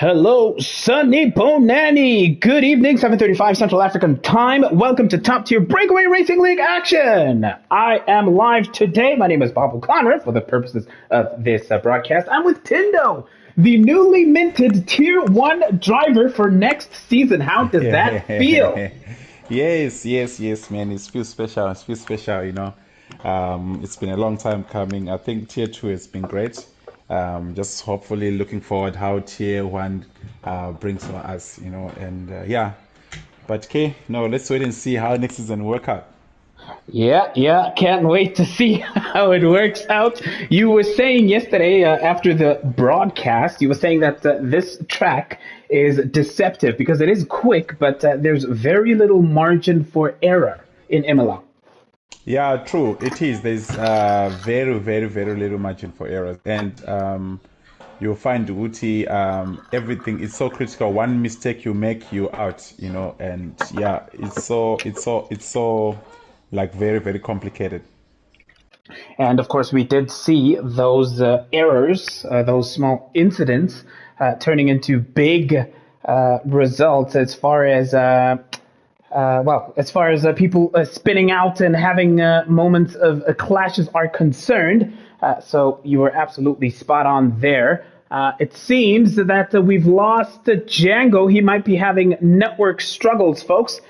Hello, Sunny Bonani. Good evening, 7:35 Central African Time. Welcome to Top Tier Breakaway Racing League action. I am live today. My name is Bob O'Connor for the purposes of this broadcast. I'm with Tindo, the newly minted Tier 1 driver for next season. How does that feel? Yes, man. It feels special. It's been a long time coming. I think Tier 2 has been great. Just hopefully looking forward how Tier 1 brings for us, yeah. But okay, no, let's wait and see how next season work out. Yeah. Can't wait to see how it works out. You were saying yesterday after the broadcast, you were saying that this track is deceptive because it is quick, but there's very little margin for error in Imola. Yeah, true. It is. There's very little margin for errors, and you'll find Uti. Everything is so critical. One mistake you make, you out. And yeah, it's so like very complicated. And of course, we did see those errors, those small incidents, turning into big results as far as people spinning out and having moments of clashes are concerned. So you were absolutely spot on there. It seems that we've lost Django. He might be having network struggles, folks.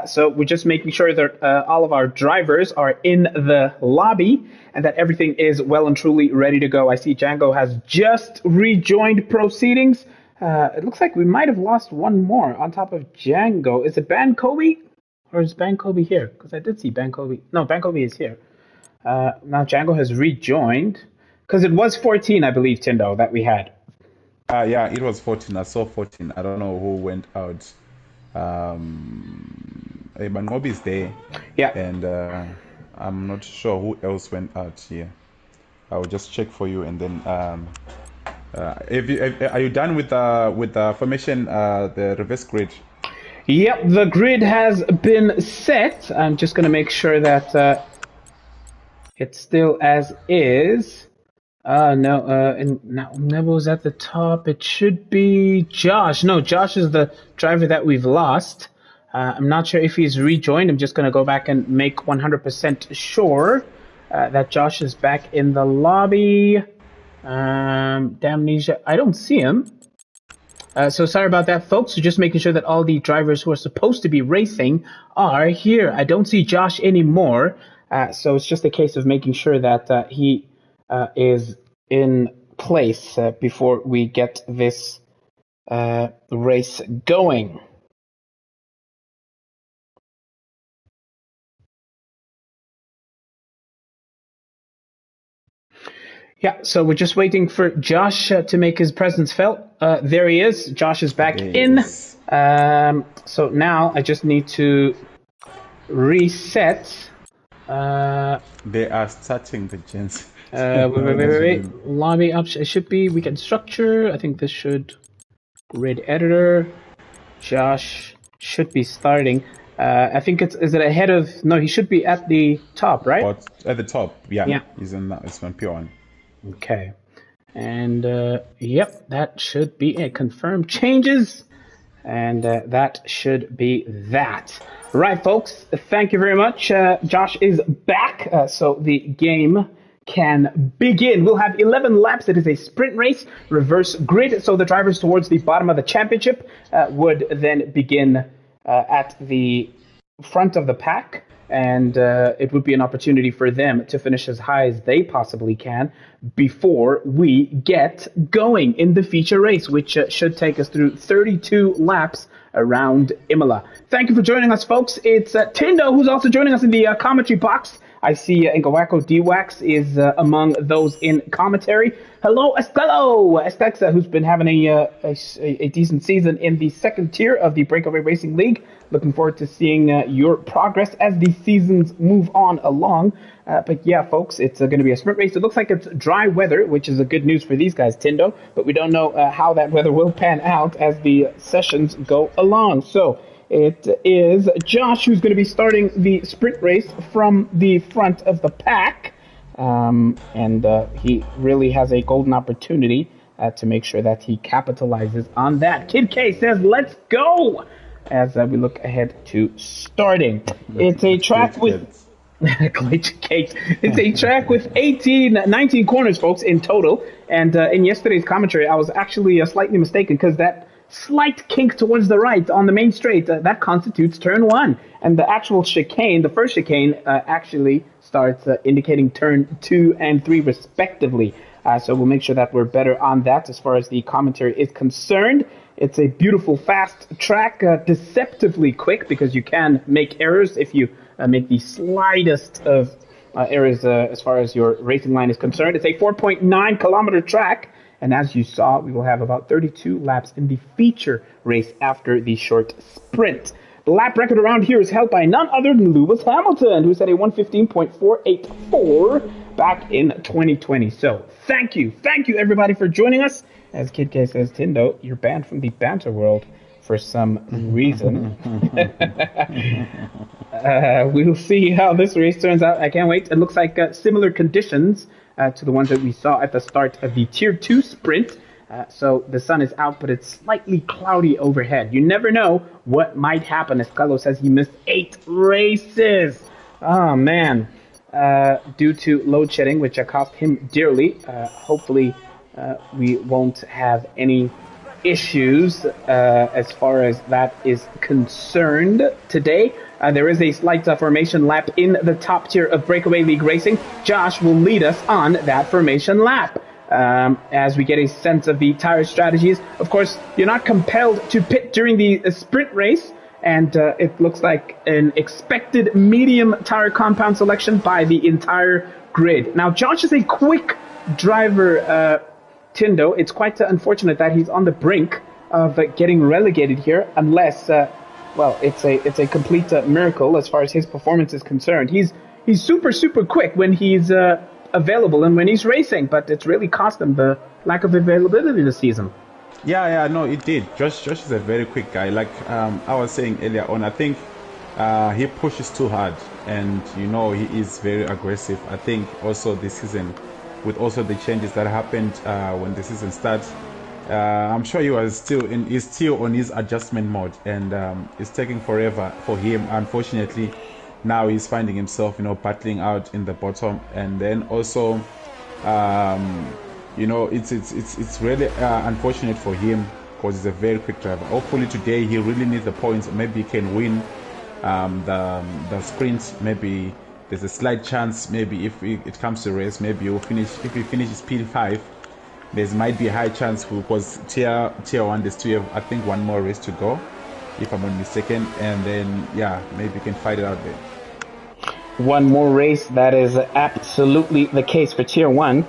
So we're just making sure that all of our drivers are in the lobby and that everything is well and truly ready to go. I see Django has just rejoined proceedings. It looks like we might have lost one more on top of Django. Is it Bankobi? Or is Bankobi here? Because I did see Bankobi. No, Bankobi is here. Now Django has rejoined. Because it was 14, I believe, Tindo, that we had. Yeah, it was 14. I saw 14. I don't know who went out. Bangobi is there. Yeah. And I'm not sure who else went out here. I will just check for you, and then are you done with the formation, the reverse grid? Yep, the grid has been set. I'm just going to make sure that it's still as is. No, and now Nebo's at the top. It should be Josh. No, Josh is the driver that we've lost. I'm not sure if he's rejoined. I'm just going to go back and make 100% sure that Josh is back in the lobby. Damnesia, I don't see him. So sorry about that, folks. So just making sure that all the drivers who are supposed to be racing are here. I don't see Josh anymore. So it's just a case of making sure that he is in place before we get this race going. Yeah, so we're just waiting for Josh to make his presence felt. There he is. Josh is back in. So now I just need to reset. They are starting the gens. Wait. Lobby option. It should be weekend structure. I think this should grid editor. Josh should be starting. I think is it ahead of? No, he should be at the top, right? At the top, yeah. He's on P1. Okay, and yep, that should be it. Confirm changes, and that should be that. Right, folks. Thank you very much. Josh is back, so the game can begin. We'll have 11 laps. It is a sprint race, reverse grid. So the drivers towards the bottom of the championship would then begin at the front of the pack. And it would be an opportunity for them to finish as high as they possibly can before we get going in the feature race, which should take us through 32 laps around Imola. Thank you for joining us, folks. It's Tindo, who's also joining us in the commentary box. I see Ngawako D-Wax is among those in commentary. Hello, Estexa, who's been having a decent season in the second tier of the Breakaway Racing League. Looking forward to seeing your progress as the seasons move on along. But yeah, folks, it's going to be a sprint race. It looks like it's dry weather, which is a good news for these guys, Tindo. But we don't know how that weather will pan out as the sessions go along. So it is Josh who's going to be starting the sprint race from the front of the pack. And he really has a golden opportunity to make sure that he capitalizes on that. Kid K says, let's go! As we look ahead to starting. It's a track with... It's a track with 19 corners, folks, in total. And in yesterday's commentary, I was actually slightly mistaken because that slight kink towards the right on the main straight, that constitutes turn 1. And the actual chicane, the first chicane, actually starts indicating turn 2 and 3 respectively. So we'll make sure that we're better on that as far as the commentary is concerned. It's a beautiful, fast track, deceptively quick because you can make errors if you make the slightest of errors as far as your racing line is concerned. It's a 4.9 kilometer track. And as you saw, we will have about 32 laps in the feature race after the short sprint. The lap record around here is held by none other than Lewis Hamilton, who set a 1:15.484 back in 2020. So thank you everybody for joining us. As Kid K says, Tindo, you're banned from the banter world for some reason. We'll see how this race turns out. I can't wait. It looks like similar conditions to the ones that we saw at the start of the Tier 2 sprint. So the sun is out, but it's slightly cloudy overhead. You never know what might happen. As Carlos says, he missed 8 races. Oh, man. Due to load shedding, which cost him dearly. Hopefully, we won't have any issues as far as that is concerned today. There is a slight formation lap in the top tier of Breakaway League Racing. Josh will lead us on that formation lap. As we get a sense of the tire strategies. Of course, you're not compelled to pit during the sprint race, and it looks like an expected medium tire compound selection by the entire grid. Now, Josh is a quick driver, Tindo. It's quite unfortunate that he's on the brink of getting relegated here, unless, it's a complete miracle as far as his performance is concerned. He's super quick when he's available and when he's racing, but it's really cost him the lack of availability this season. No, it did. Josh is a very quick guy. Like I was saying earlier on, I think he pushes too hard, and he is very aggressive. I think also this season, with also the changes that happened when the season starts, I'm sure he's still on his adjustment mode, and it's taking forever for him. Unfortunately, now he's finding himself, battling out in the bottom, and then also, it's really unfortunate for him because he's a very quick driver. Hopefully today he really needs the points. Maybe he can win the sprint. Maybe there's a slight chance. Maybe if it comes to race, maybe he'll finish. If he finishes P5, there might be a high chance because tier 1 there's still have, I think, one more race to go, if I'm not mistaken, and then maybe you can fight it out there. One more race, that is absolutely the case for Tier 1.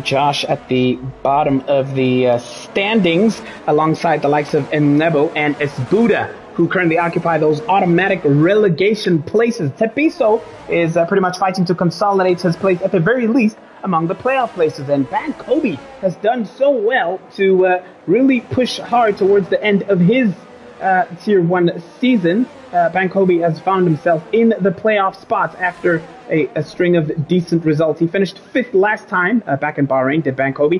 Josh at the bottom of the standings alongside the likes of Nebo and Esbuda, who currently occupy those automatic relegation places. Tepiso is pretty much fighting to consolidate his place at the very least among the playoff places, and Van Kobe has done so well to really push hard towards the end of his Tier 1 season. Van Kobe has found himself in the playoff spots after a string of decent results. He finished 5th last time back in Bahrain, did Van Kobe.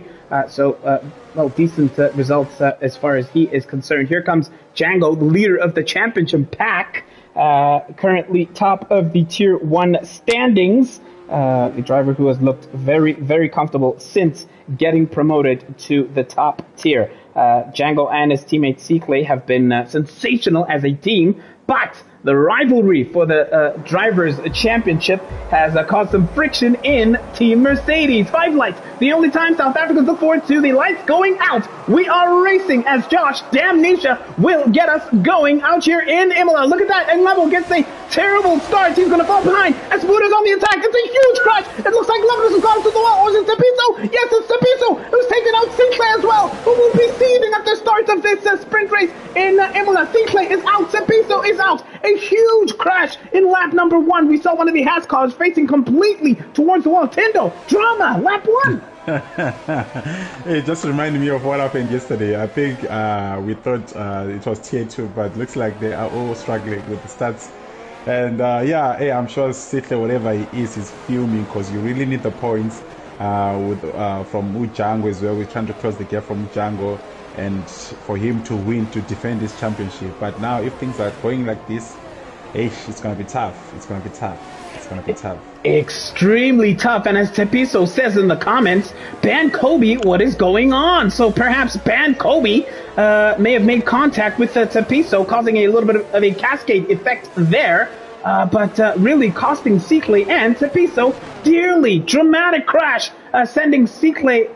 Decent results as far as he is concerned. Here comes Django, the leader of the championship pack, currently top of the Tier 1 standings. The driver who has looked very, very comfortable since getting promoted to the top tier. Django and his teammate Cikle have been sensational as a team, but the rivalry for the Drivers' Championship has caused some friction in Team Mercedes. 5 lights, the only time South Africans look forward to the lights going out. We are racing as Josh Damnesia will get us going out here in Imola. Look at that, and Level gets a terrible start. He's going to fall behind as Buda's on the attack. It's a huge crash. It looks like Level has gone to the wall. Or is it Tepiso? Yes, it's Tepiso, who's taking out Sinclair as well, who will be seething at the start of this sprint race in Imola. Sinclair is out, Tepiso is out. A huge crash in lap number 1. We saw one of the Haas cars facing completely towards the wall. Tindo, drama, lap 1. It just reminded me of what happened yesterday. I think we thought it was tier 2, but looks like they are all struggling with the stats. And I'm sure Sittler, whatever he is fuming because you really need the points. from Ujango as well. We're trying to close the gap from Ujango and for him to win, to defend his championship. But now if things are going like this, it's going to be tough. It's going to be tough. It's going to be tough. Extremely tough. And as Tepiso says in the comments, Ban Kobe, what is going on? So perhaps Ban Kobe may have made contact with Tepiso, causing a little bit of a cascade effect there. But really costing Sikle and Tepiso dearly. Dramatic crash, sending Sikle,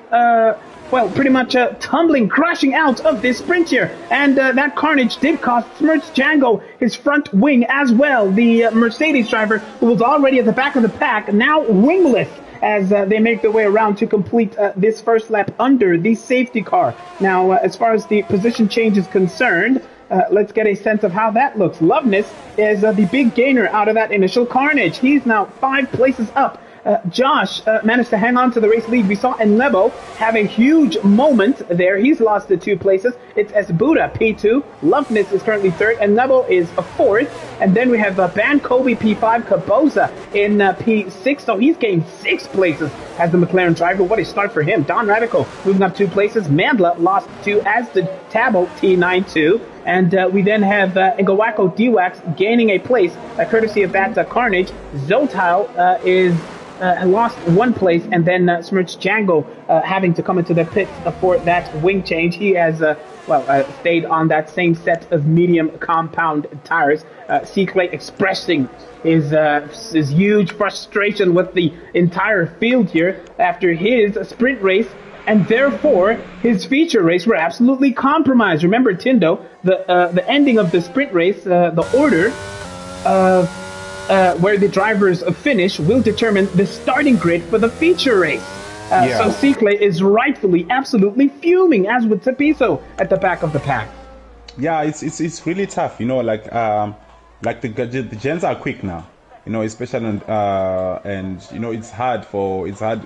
well, pretty much tumbling, crashing out of this sprint here. And that carnage did cost Smirts Django his front wing as well. The Mercedes driver, who was already at the back of the pack, now wingless as they make their way around to complete this first lap under the safety car. Now, as far as the position change is concerned, let's get a sense of how that looks. Loveness is the big gainer out of that initial carnage. He's now 5 places up. Josh managed to hang on to the race lead. We saw Enlebo have a huge moment there. He's lost to 2 places. It's Esbuda, P2. Loveness is currently 3rd. Enlebo is 4th. And then we have Ban Kobe, P5. Kaboza in P6. So he's gained 6 places as the McLaren driver. What a start for him. Don Radico moving up 2 places. Mandla lost 2, as did Tabo, T9-2. And we then have Ngawako Dwax gaining a place courtesy of that carnage. Zotile is lost 1 place, and then Smirch Django having to come into the pits for that wing change. He has stayed on that same set of medium compound tires. Sikle expressing his huge frustration with the entire field here after his sprint race, and therefore his feature race were absolutely compromised. Remember, Tindo, the ending of the sprint race, the order of where the drivers finish will determine the starting grid for the feature race. So Sikle is rightfully absolutely fuming, as with Tepiso at the back of the pack. Yeah, it's really tough, you know, like the gens are quick now, you know, especially on, and you know, it's hard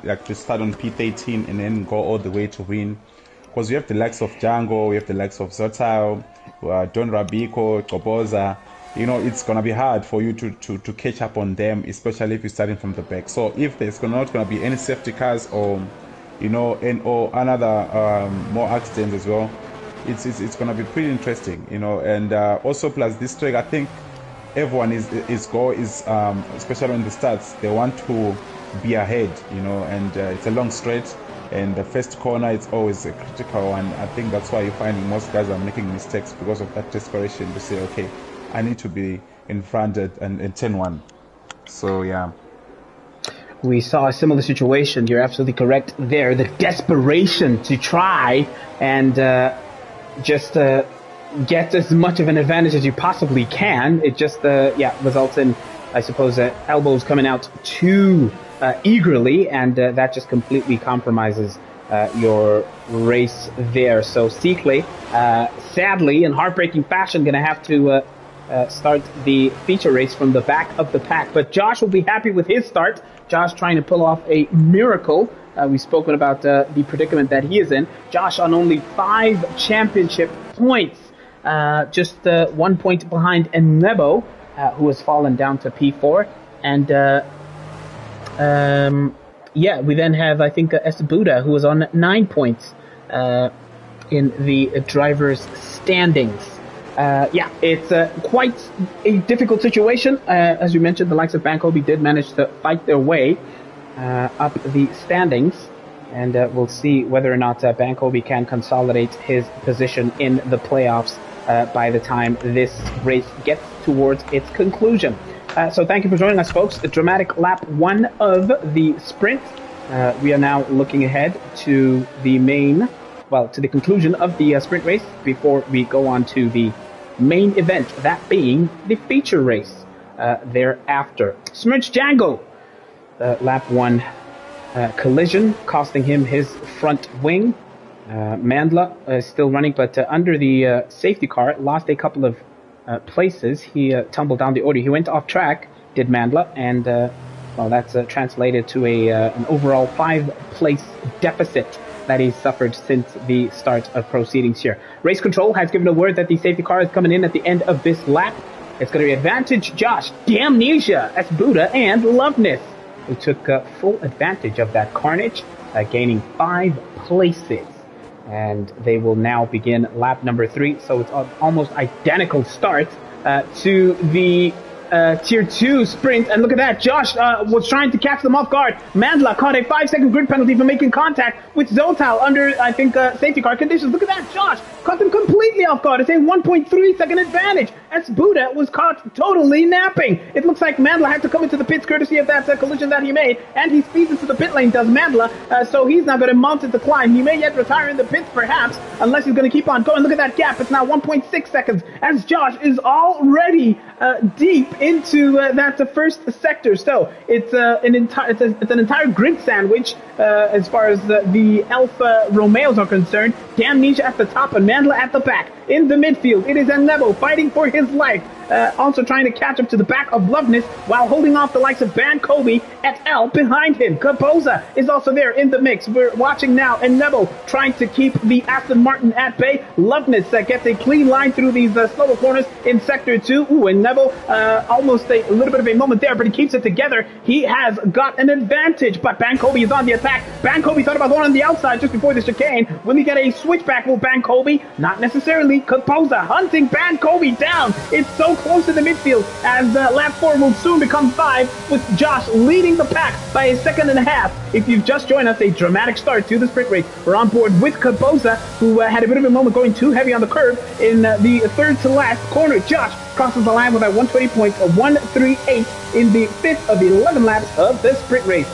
like to start on P13 and then go all the way to win, because we have the likes of Django, we have the likes of Zotao, Don Rabiko, Koboza. You know, it's gonna be hard for you to catch up on them, especially if you're starting from the back. So if there's not gonna be any safety cars or, you know, or another more accidents as well, it's gonna be pretty interesting, you know. And also plus this track, I think everyone is especially on the starts, they want to be ahead, you know, and it's a long straight, and the first corner it's always a critical one. I think that's why you're finding most guys are making mistakes, because of that desperation to say, okay, I need to be in front and turn 1. So yeah, we saw a similar situation. You're absolutely correct there. The desperation to try and just get as much of an advantage as you possibly can. It just results in, I suppose, elbows coming out too eagerly, and that just completely compromises your race there. So Sikle, sadly, in heartbreaking fashion, going to have to start the feature race from the back of the pack. But Josh will be happy with his start. Josh trying to pull off a miracle. We've spoken about the predicament that he is in. Josh on only 5 championship points, just 1 point behind Enlebo, who has fallen down to P4. And we then have, I think, Esbuda, who is on 9 points in the drivers' standings. It's quite a difficult situation. As you mentioned, the likes of Bankobi did manage to fight their way up the standings, and we'll see whether or not Bankobi can consolidate his position in the playoffs by the time this race gets towards its conclusion. So thank you for joining us, folks. A dramatic lap 1 of the sprint. We are now looking ahead to the to the conclusion of the sprint race before we go on to the main event, that being the feature race thereafter. Smirch Django, lap 1 collision, costing him his front wing. Mandla is still running, but under the safety car, lost a couple of places. He tumbled down the order. He went off track, did Mandla, and that's translated to an overall 5-place deficit that he's suffered since the start of proceedings here. Race Control has given a word that the safety car is coming in at the end of this lap. It's going to be advantage Josh, Damnesia, Esbuda, and Loveness. who took full advantage of that carnage, gaining 5 places. And they will now begin lap number 3. So it's an almost identical start to the Tier 2 sprint. And look at that. Josh was trying to catch them off guard. Mandla caught a 5-second grid penalty for making contact with Zotal under, I think, safety car conditions. Look at that. Josh caught them completely off guard. It's a 1.3 second advantage as Buddha was caught totally napping. It looks like Mandla had to come into the pits courtesy of that collision that he made, and he speeds into the pit lane, does Mandla, so he's now going to mount it to climb. He may yet retire in the pits, perhaps, unless he's going to keep on going. Look at that gap. It's now 1.6 seconds as Josh is already deep into that first sector. So it's an entire grid sandwich as far as the Alfa Romeos are concerned. Damnesia at the top and Mandla at the back. In the midfield, it is Enebo fighting for his life. Also trying to catch up to the back of Loveness while holding off the likes of Van Kobe et al. Behind him. Kapoza is also there in the mix. We're watching now Enebo trying to keep the Aston Martin at bay. Loveness gets a clean line through these slower corners in Sector 2. Ooh, Enebo almost a little bit of a moment there, but he keeps it together. He has got an advantage, but Van Kobe is on the attack. Van Kobe thought about going on the outside just before the chicane. Will he get a switchback with Van Kobe? Not necessarily. Kapoza hunting Van Kobe down. It's so close in the midfield as lap 4 will soon become 5 with Josh leading the pack by a second and a half. If you've just joined us, a dramatic start to the sprint race. We're on board with Kapoza, who had a bit of a moment going too heavy on the curb in the third to last corner. Josh crosses the line with a 120.138 in the 5th of 11 laps of the sprint race.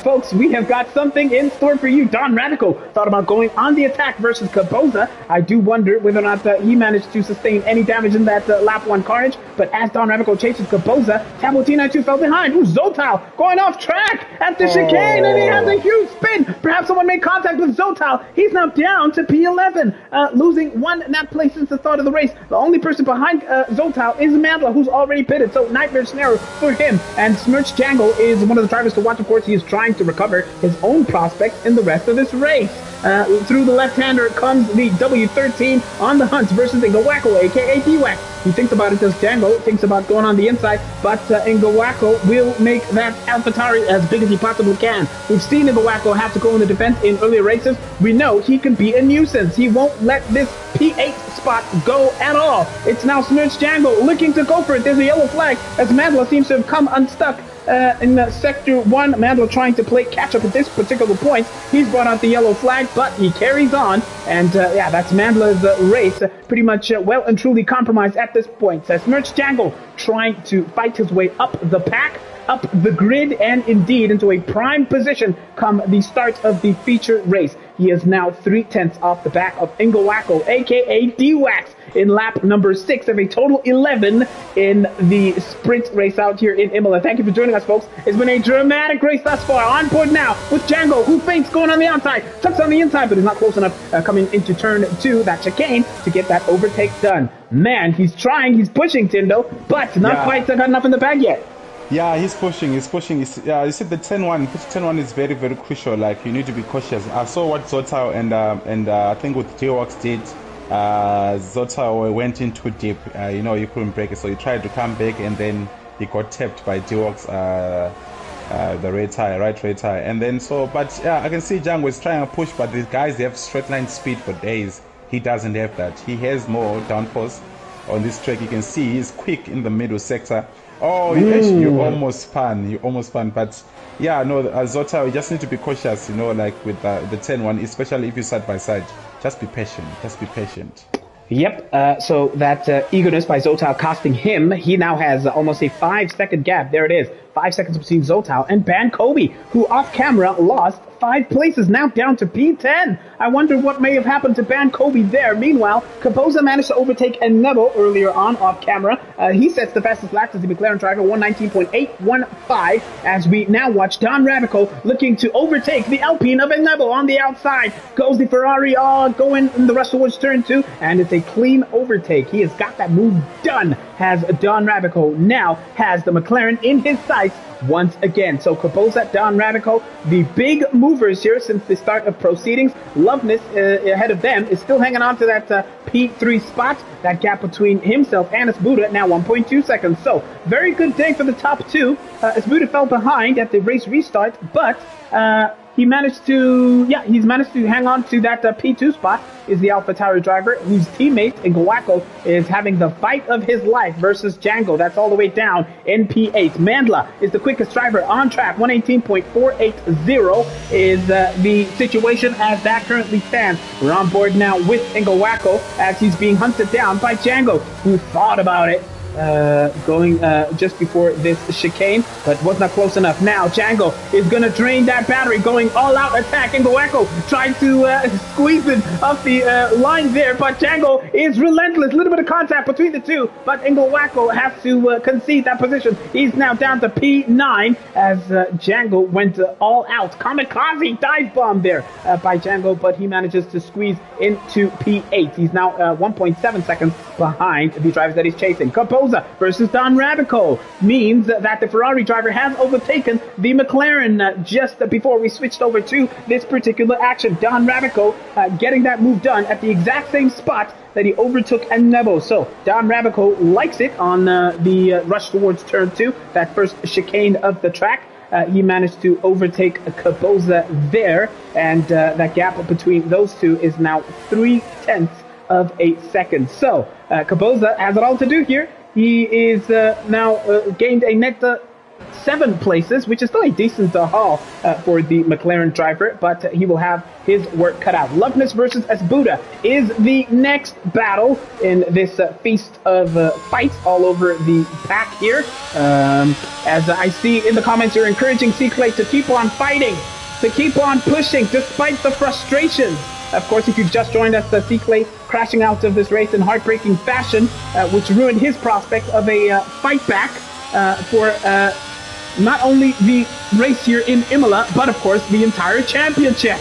Folks, we have got something in store for you. Don Radical thought about going on the attack versus Kapoza. I do wonder whether or not he managed to sustain any damage in that lap 1 carnage. But as Don Radical chases Kapoza, Tabotina 2 fell behind. Ooh, Zotal going off track at the chicane, and he has a huge spin. Perhaps someone made contact with Zotal. He's now down to P11, losing 1 nap place since the start of the race. The only person behind Zotal is Mandla, who's already pitted. So nightmare scenario for him. And Smirch Jangle is one of the drivers to watch. Of course, he is trying to recover his own prospects in the rest of this race. Through the left-hander comes the W13 on the hunt versus Ingawako, aka D-Wack. He thinks about it, does Django, thinks about going on the inside, but Ingawako will make that AlphaTauri as big as he possibly can. We've seen Ingawako have to go in the defense in earlier races. We know he can be a nuisance. He won't let this P8 spot go at all. It's now Smirch Django looking to go for it. There's a yellow flag as Mandla seems to have come unstuck. In Sector 1, Mandla trying to play catch-up at this particular point. He's brought out the yellow flag, but he carries on. And, yeah, that's Mandla's race. Pretty much well and truly compromised at this point. Smirch Jangle trying to fight his way up the pack, up the grid, and indeed into a prime position come the start of the feature race. He is now 3/10 off the back of Ingawako, aka D-Wax, in lap number 6 of a total 11 in the sprint race out here in Imola. Thank you for joining us, folks. It's been a dramatic race thus far. On board now with Django, who feints going on the outside, tucks on the inside, but is not close enough coming into turn 2, that chicane, to get that overtake done. Man, he's trying, he's pushing, Tindo, but not quite got enough in the bag yet. Yeah, he's pushing. You see, the 10-1 is very, very crucial. Like, you need to be cautious. I saw what Zotal and I think what J-Wax did. Zotal went in too deep. You know, he couldn't break it, so he tried to come back, and then he got tapped by J-Wax, the right rear tire. And then but yeah, I can see Django is trying to push, but the guys, they have straight line speed for days. He doesn't have that. He has more downforce on this track. You can see he's quick in the middle sector. Oh, you almost spun. But yeah, no, Zota, you just need to be cautious, you know, like with the 10-1, especially if you side by side. Just be patient. Yep, so that eagerness by Zotal costing him. He now has almost a 5-second gap. There it is. 5 seconds between Zotal and Ban Kobe, who off camera lost 5 places, now down to P10. I wonder what may have happened to Ban Kobe there. Meanwhile, Kapoza managed to overtake Enebo earlier on off camera. He sets the fastest lap as the McLaren driver, 119.815, as we now watch Don Radical looking to overtake the Alpine of Enebo on the outside. Goes the Ferrari, going in the rest towards turn 2, and it's a clean overtake. He has got that move done, has Don Radical. Now has the McLaren in his sight lights once again. So Caboza, Don Radical, the big movers here since the start of proceedings. Loveness ahead of them is still hanging on to that P3 spot. That gap between himself and Esbuda now 1.2 seconds. So very good day for the top two. Esbuda fell behind at the race restart, but he's managed to hang on to that P2 spot. Is the AlphaTauri driver whose teammate Ngawako is having the fight of his life versus Django. That's all the way down in P8. Mandla is the quickest driver on track. 118.480 is the situation as that currently stands. We're on board now with Ngawako as he's being hunted down by Django, who thought about it going just before this chicane, but was not close enough. Now Django is going to drain that battery, going all out attack. Ngawako trying to squeeze it off the line there, but Django is relentless. A little bit of contact between the two, but Ngawako has to concede that position. He's now down to P9 as Django went all out. Kamikaze dive bomb there by Django, but he manages to squeeze into P8. He's now 1.7 seconds behind the drivers that he's chasing. Caboza versus Don Radical means that the Ferrari driver has overtaken the McLaren just before we switched over to this particular action. Don Radical getting that move done at the exact same spot that he overtook Nebo. So Don Radical likes it on the rush towards turn 2, that first chicane of the track. He managed to overtake Caboza there, and that gap between those two is now 0.3 of a second. So Caboza has it all to do here. He is now gained a net 7 places, which is still a decent haul for the McLaren driver, but he will have his work cut out. Loveness versus Esbuda is the next battle in this feast of fights all over the pack here. As I see in the comments, you're encouraging C-Clay to keep on fighting, to keep on pushing despite the frustrations. Of course, if you've just joined us, C-Clay crashing out of this race in heartbreaking fashion, which ruined his prospect of a fight back for not only the race here in Imola, but of course the entire championship.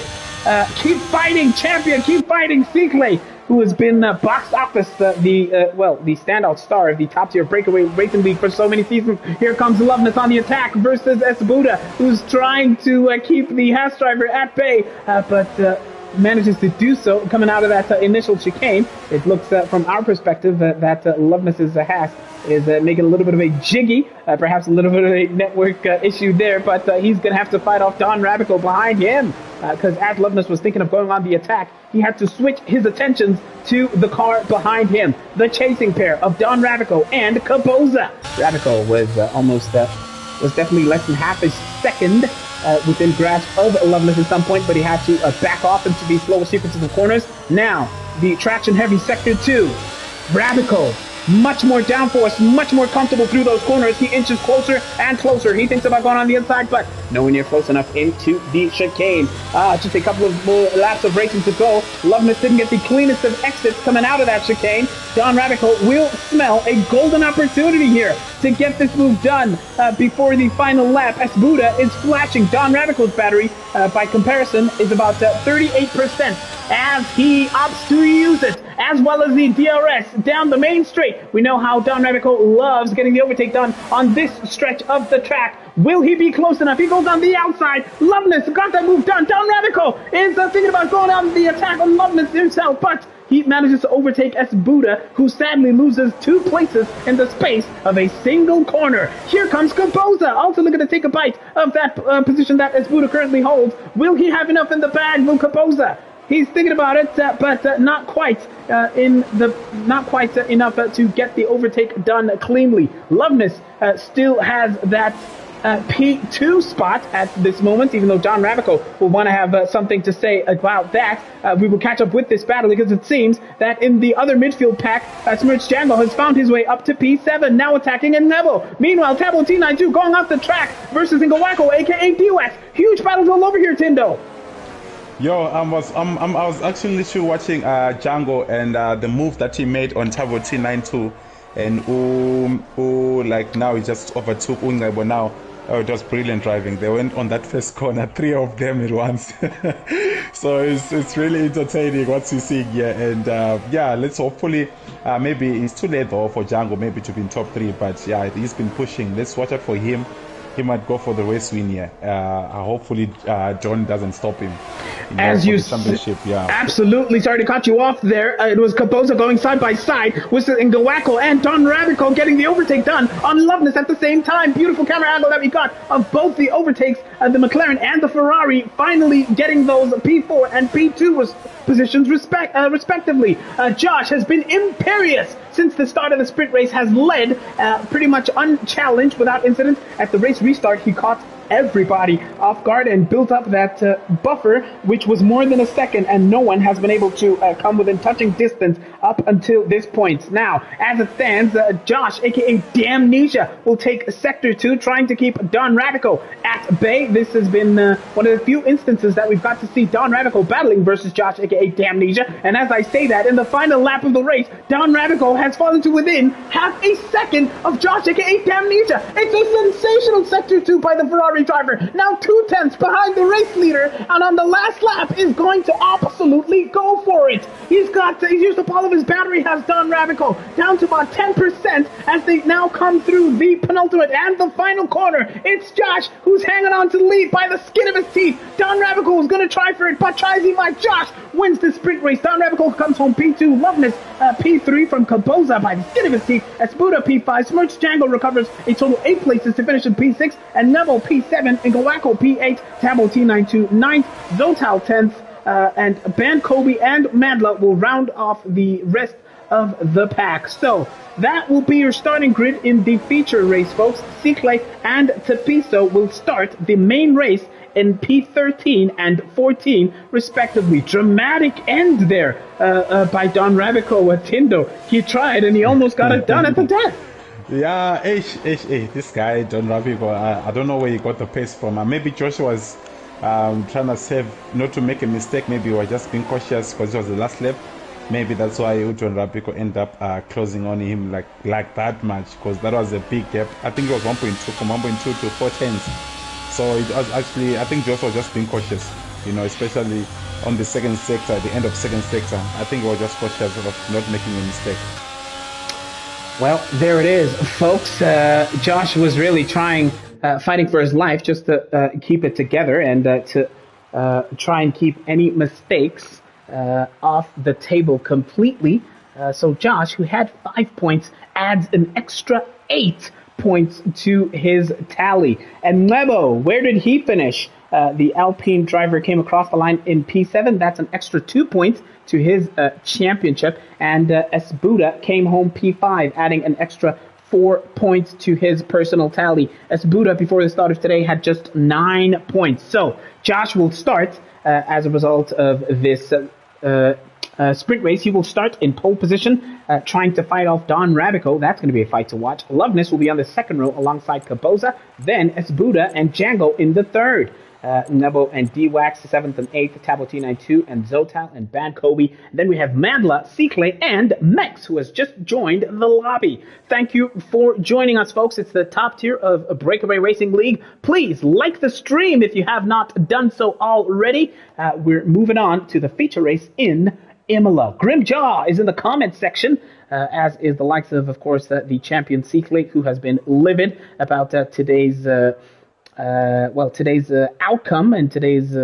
Keep fighting, champion, keep fighting, C-Clay, who has been box office the standout star of the top tier breakaway racing league for so many seasons. Here comes Loveness on the attack versus Esbuda, who's trying to keep the Haas driver at bay, but manages to do so coming out of that initial chicane. It looks from our perspective that Loveness's Haas is making a little bit of a jiggy, perhaps a little bit of a network issue there, but he's going to have to fight off Don Radical behind him, because as Loveness was thinking of going on the attack, he had to switch his attentions to the car behind him. The chasing pair of Don Radical and Caboza. Radical was was definitely less than half a second within grasp of Loveness at some point, but he had to back off into the slower sequences of corners. Now, the traction heavy sector 2. Radical, much more downforce, much more comfortable through those corners. He inches closer and closer. He thinks about going on the inside, but nowhere near close enough into the chicane. Just a couple of more laps of racing to go. Loveness didn't get the cleanest of exits coming out of that chicane. Don Radical will smell a golden opportunity here to get this move done before the final lap. Esbuda is flashing. Don Radical's battery, by comparison, is about 38% as he opts to use it, as well as the DRS down the main straight. We know how Don Radical loves getting the overtake done on this stretch of the track. Will he be close enough? He goes on the outside. Loveness got that move done. Don Radical is thinking about going on the attack on Loveness himself, but he manages to overtake Esbuda, who sadly loses 2 places in the space of a single corner. Here comes Caboza, also looking to take a bite of that position that Esbuda currently holds. Will he have enough in the bag? Will Caboza? He's thinking about it, but not quite enough to get the overtake done cleanly. Loveness still has that P2 spot at this moment, even though Don Radical will want to have something to say about that. We will catch up with this battle because it seems that in the other midfield pack, Smirch Django has found his way up to P7, now attacking in Neville. Meanwhile, Tabo T92 going off the track versus Ngawako, aka DWS. Huge battles all over here, Tindo. Yo, I was actually literally watching Django and the move that he made on Tabo T92, and like now he just overtook Ungebo now. Oh, it was brilliant driving. They went on that first corner, 3 of them at once. So it's really entertaining what you're seeing here. And yeah, let's hopefully, maybe it's too late though for Django maybe to be in top 3. But yeah, he's been pushing. Let's watch out for him he might go for the race win here. Hopefully, John doesn't stop him. As you championship, yeah. Absolutely, sorry to cut you off there. It was Capoza going side by side with Ngawako and Don Rabico getting the overtake done on Loveness at the same time. Beautiful camera angle that we got of both the overtakes, the McLaren and the Ferrari, finally getting those P4 and P2 positions respectively. Josh has been imperious since the start of the sprint race, has led pretty much unchallenged without incident. At the race restart, he caught everybody off guard and built up that buffer, which was more than a second, and no one has been able to come within touching distance up until this point. Now, as it stands, Josh, aka Damnesia, will take Sector 2, trying to keep Don Radico at bay. This has been one of the few instances that we've got to see Don Radico battling versus Josh, aka Damnesia, and as I say that, in the final lap of the race, Don Radico has fallen to within half a second of Josh, aka Damnesia. It's a sensational Sector 2 by the Ferrari driver, now 2/10 behind the race leader, and on the last lap is going to absolutely go for it. He's used up all of his battery, has Don Rabico, down to about 10% as they now come through the penultimate and the final corner. It's Josh who's hanging on to the lead by the skin of his teeth. Don Rabico is going to try for it, but tries he might. Josh wins the sprint race. Don Rabico comes home P2, Loveness P3 from Caboza by the skin of his teeth. Espuda P5, Smirch Django recovers a total 8 places to finish in P6, and Neville P7, and Ngawako P8, Tabo T92 9th, Zotal 10th, and Ban Kobe and Madla will round off the rest of the pack. So that will be your starting grid in the feature race, folks. Cicle and Tapiso will start the main race in P13 and 14, respectively. Dramatic end there by Don Rabico at Tindo. He tried and he almost got it done at the death. Yeah, this guy, Don Rabico, I don't know where he got the pace from. Maybe Joshua was trying to save, not to make a mistake. Maybe he was just being cautious because it was the last lap. Maybe that's why Don Rabico ended up closing on him like that much, because that was a big gap. I think it was 1.2, from 1.2 to 4/10. So it was actually, I think Joshua was just being cautious, especially on the second sector, the end of second sector. I think he was just cautious of not making a mistake. Well, there it is, folks. Josh was really trying, fighting for his life just to keep it together and to try and keep any mistakes off the table completely. So Josh, who had 5 points, adds an extra 8 points to his tally. And Lebo, where did he finish? The Alpine driver came across the line in P7. That's an extra 2 points to his championship. And Esbuda came home P5, adding an extra 4 points to his personal tally. Esbuda, before the start of today, had just 9 points. So Josh will start as a result of this sprint race. He will start in pole position, trying to fight off Don Rabico. That's going to be a fight to watch. Loveness will be on the second row alongside Caboza, then Esbuda and Django in the third. Nebo and D-Wax, 7th and 8th, Tabo T92 and Zotal and Bad Kobe. Then we have Madla, Cicle, and Mex, who has just joined the lobby. Thank you for joining us, folks. It's the top tier of Breakaway Racing League. Please like the stream if you have not done so already. We're moving on to the feature race in Imola. Grimjaw is in the comment section, as is the likes of course, the champion Cicle, who has been livid about today's outcome and today's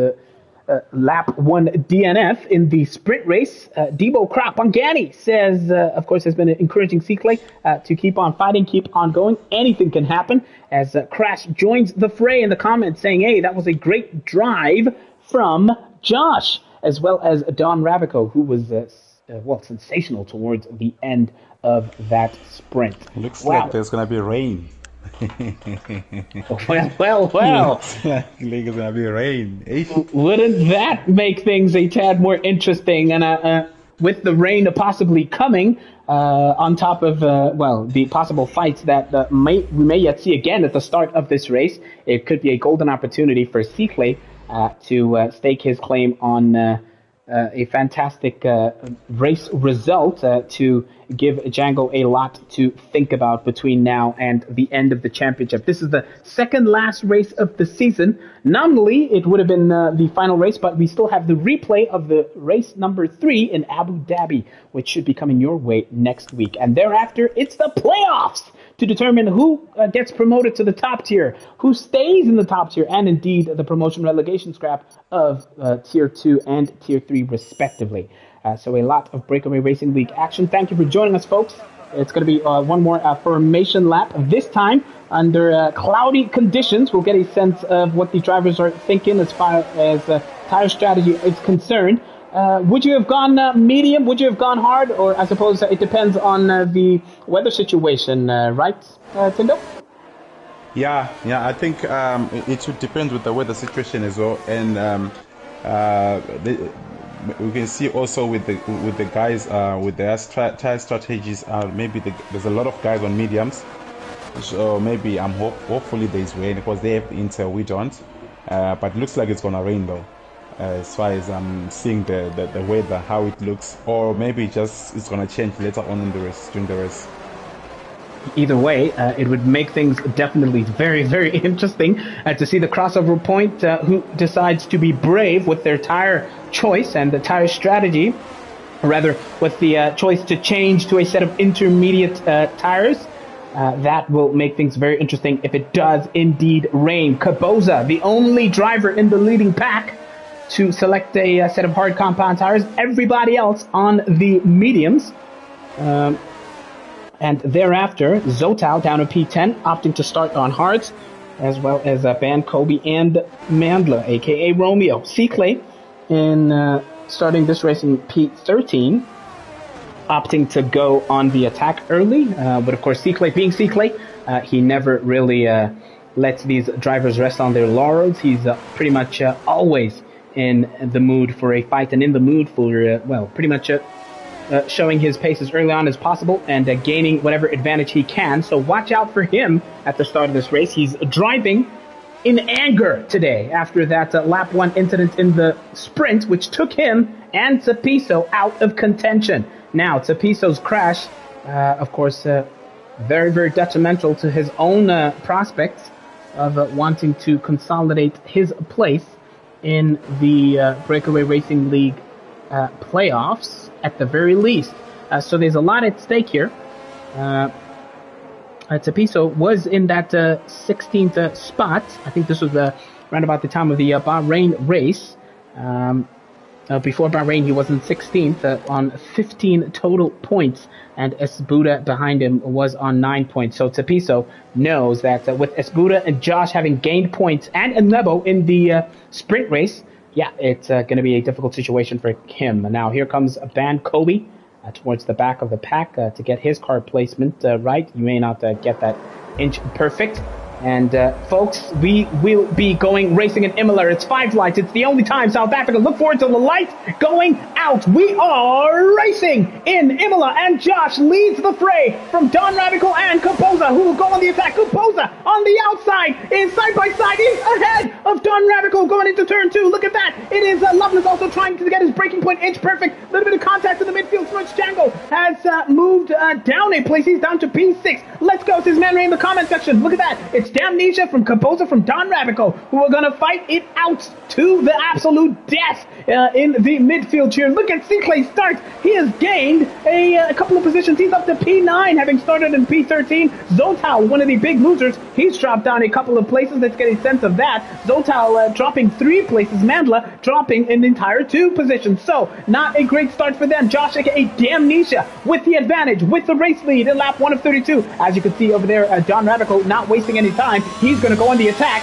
lap 1 DNF in the sprint race. Debo Crop Bangani says, of course, has been encouraging Cicle to keep on fighting, keep on going. Anything can happen, as Crash joins the fray in the comments saying, hey, that was a great drive from Josh, as well as Don Rabico, who was sensational towards the end of that sprint. Looks like there's going to be rain. Well. Looks like there's going to be rain. Wouldn't that make things a tad more interesting? And with the rain possibly coming, on top of the possible fights that we may yet see again at the start of this race, it could be a golden opportunity for Cicle to stake his claim on a fantastic race result to give Django a lot to think about between now and the end of the championship. This is the second last race of the season. Nominally, it would have been the final race, but we still have the replay of the race number 3 in Abu Dhabi, which should be coming your way next week. And thereafter, it's the playoffs to determine who gets promoted to the top tier, who stays in the top tier, and indeed the promotion relegation scrap of Tier 2 and Tier 3 respectively. So a lot of Breakaway Racing League action. Thank you for joining us, folks. It's going to be one more formation lap, this time under cloudy conditions. We'll get a sense of what the drivers are thinking as far as tire strategy is concerned. Would you have gone medium? Would you have gone hard? Or I suppose it depends on the weather situation, right, Tindo? Yeah, I think it should depend with the weather situation as well. And we can see also with the guys with their tire strategies. Maybe there's a lot of guys on mediums, so maybe hopefully there's rain because they have Inter, we don't. But it looks like it's gonna rain though. As far as I'm seeing the weather, how it looks, or maybe it's gonna change later on in during the race. Either way, it would make things definitely very, very interesting to see the crossover point, who decides to be brave with their tire choice and the tire strategy, or rather with the choice to change to a set of intermediate tires. That will make things very interesting if it does indeed rain. Kaboza, the only driver in the leading pack to select a set of hard compound tires. Everybody else on the mediums. And thereafter, Zotal down to P10, opting to start on hards, as well as Van Kobe and Mandla, aka Romeo. C-Clay in starting this race in P13, opting to go on the attack early. But of course, C-Clay being C-Clay, he never really lets these drivers rest on their laurels. He's pretty much always in the mood for a fight and in the mood for, pretty much showing his pace as early on as possible and gaining whatever advantage he can. So watch out for him at the start of this race. He's driving in anger today after that lap 1 incident in the sprint, which took him and Tapiso out of contention. Now, Tapiso's crash, of course, very, very detrimental to his own prospects of wanting to consolidate his place in the Breakaway Racing League playoffs at the very least. So there's a lot at stake here. Tapiso was in that 16th spot. I think this was around about the time of the Bahrain race. Before Bahrain, he was in 16th on 15 total points, and Esbuda behind him was on 9 points. So Tapiso knows that with Esbuda and Josh having gained points and Nebo in the sprint race, yeah, it's going to be a difficult situation for him. Now here comes Van Kobe towards the back of the pack to get his car placement right. You may not get that inch perfect. And folks, we will be going racing in Imola. It's 5 lights. It's the only time South Africa. Look forward to the lights going out. We are racing in Imola, and Josh leads the fray from Don Rabico and Kapoza, who will go on the attack. Kapoza on the outside is side by side, is ahead of Don Rabico going into turn 2. Look at that. It is Loveless also trying to get his breaking point inch perfect. A little bit of contact in the midfield. Switch Django has moved down a place. He's down to P6. Let's go, says Man Ray in the comment section. Look at that. It's Damnesia from Kapoza from Don Rabico, who are going to fight it out to the absolute death in the midfield here. Look at C-Clay start. He has gained a couple of positions. He's up to P9, having started in P13. Zotal, one of the big losers, he's dropped down a couple of places. Let's get a sense of that. Zotal dropping 3 places. Mandla dropping an entire 2 positions. So, not a great start for them. Josh, aka Damnesia, with the advantage, with the race lead in lap 1 of 32. As you can see over there, Don Rabico not wasting any time. He's going to go on the attack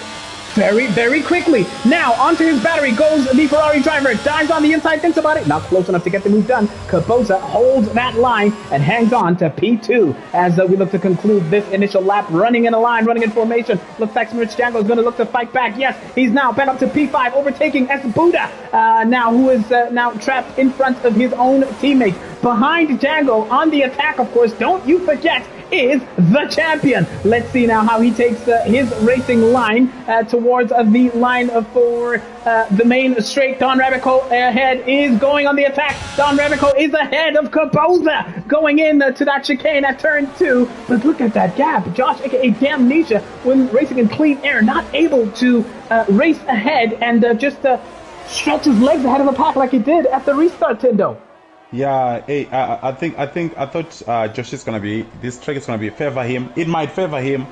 very, very quickly. Now, onto his battery goes the Ferrari driver. Dives on the inside, thinks about it. Not close enough to get the move done. Kapoza holds that line and hangs on to P2 as we look to conclude this initial lap. Running in a line, running in formation. Looks like Smirch Django is going to look to fight back. Yes, he's now back up to P5, overtaking Esbuda, now who is now trapped in front of his own teammate. Behind Django on the attack, of course, don't you forget, is the champion. Let's see now how he takes his racing line towards the line for the main straight. Don Rabico ahead is going on the attack. Don Rabico is ahead of Kapoza going in to that chicane at turn 2. But look at that gap. Josh, aka Damnesia, when racing in clean air, not able to race ahead and just stretch his legs ahead of the pack like he did at the restart, Tindo. Yeah, hey, I thought Josh is gonna be this track is gonna be favor him. It might favor him,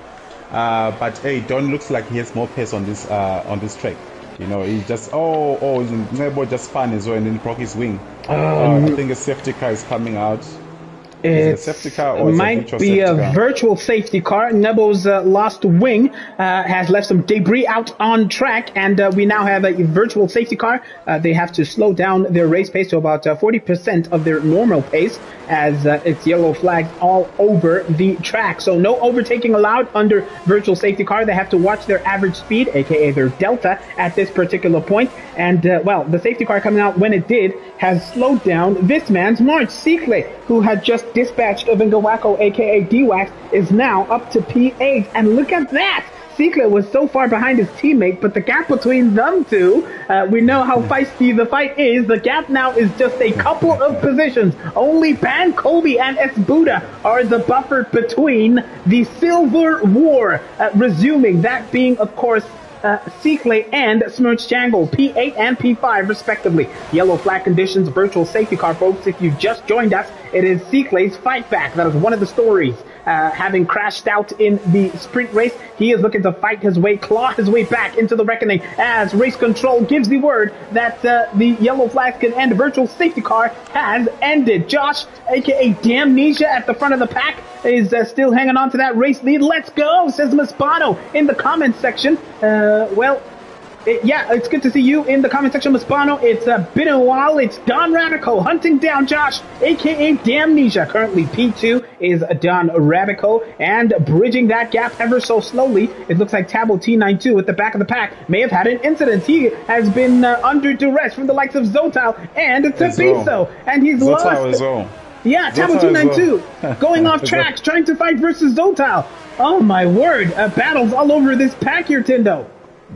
but hey, Don looks like he has more pace on this track. You know, he just he's Nebo just spun as well and then broke his wing. I think a safety car is coming out. Is it a safety car It or is it a might virtual be safety a car? virtual safety car. Nebo's lost wing has left some debris out on track, and we now have a virtual safety car. They have to slow down their race pace to about 40% of their normal pace, as it's yellow flags all over the track. So no overtaking allowed under virtual safety car. They have to watch their average speed, aka their delta, at this particular point. And well, the safety car coming out when it did has slowed down this man's march. Cicle, who had just dispatched of Ngawako, aka D-Wax, is now up to P8. And look at that! Cicle was so far behind his teammate, but the gap between them two, we know how feisty the fight is. The gap now is just a couple of positions. Only Ban Kobe and S. Buddha are the buffer between the Silver War, resuming. That being, of course, Cicle and Smirch Jangle, P8 and P5 respectively. Yellow flag conditions, virtual safety car, folks. If you just joined us, it is Cicle's fight back. That is one of the stories. Having crashed out in the sprint race, he is looking to fight his way, claw his way back into the reckoning as race control gives the word that the yellow flags can end. Virtual safety car has ended. Josh, aka Damnesia, at the front of the pack is still hanging on to that race lead. Let's go, says Maspano in the comments section. Yeah, it's good to see you in the comment section, Maspano. It's been a while. It's Don Radical hunting down Josh, aka Damnesia. Currently, P2 is Don Radical, and bridging that gap ever so slowly, it looks like Tabo T92 at the back of the pack may have had an incident. He has been under duress from the likes of Zotal and Tabiso, and he's Zotal lost. as well. Yeah, Tabo T92 going off track, trying to fight versus Zotal. Oh my word, battles all over this pack here, Tindo.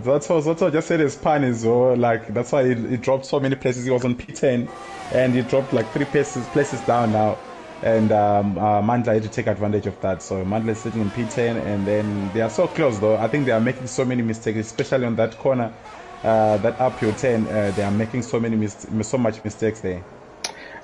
That's what just said his pan is like that's why he dropped so many places. He was on P10 and he dropped like 3 places down now, and Mandla had to take advantage of that. So Mandla is sitting in P10, and then they are so close though. I think they are making so many mistakes, especially on that corner, that uphill 10. They are making so much mistakes there.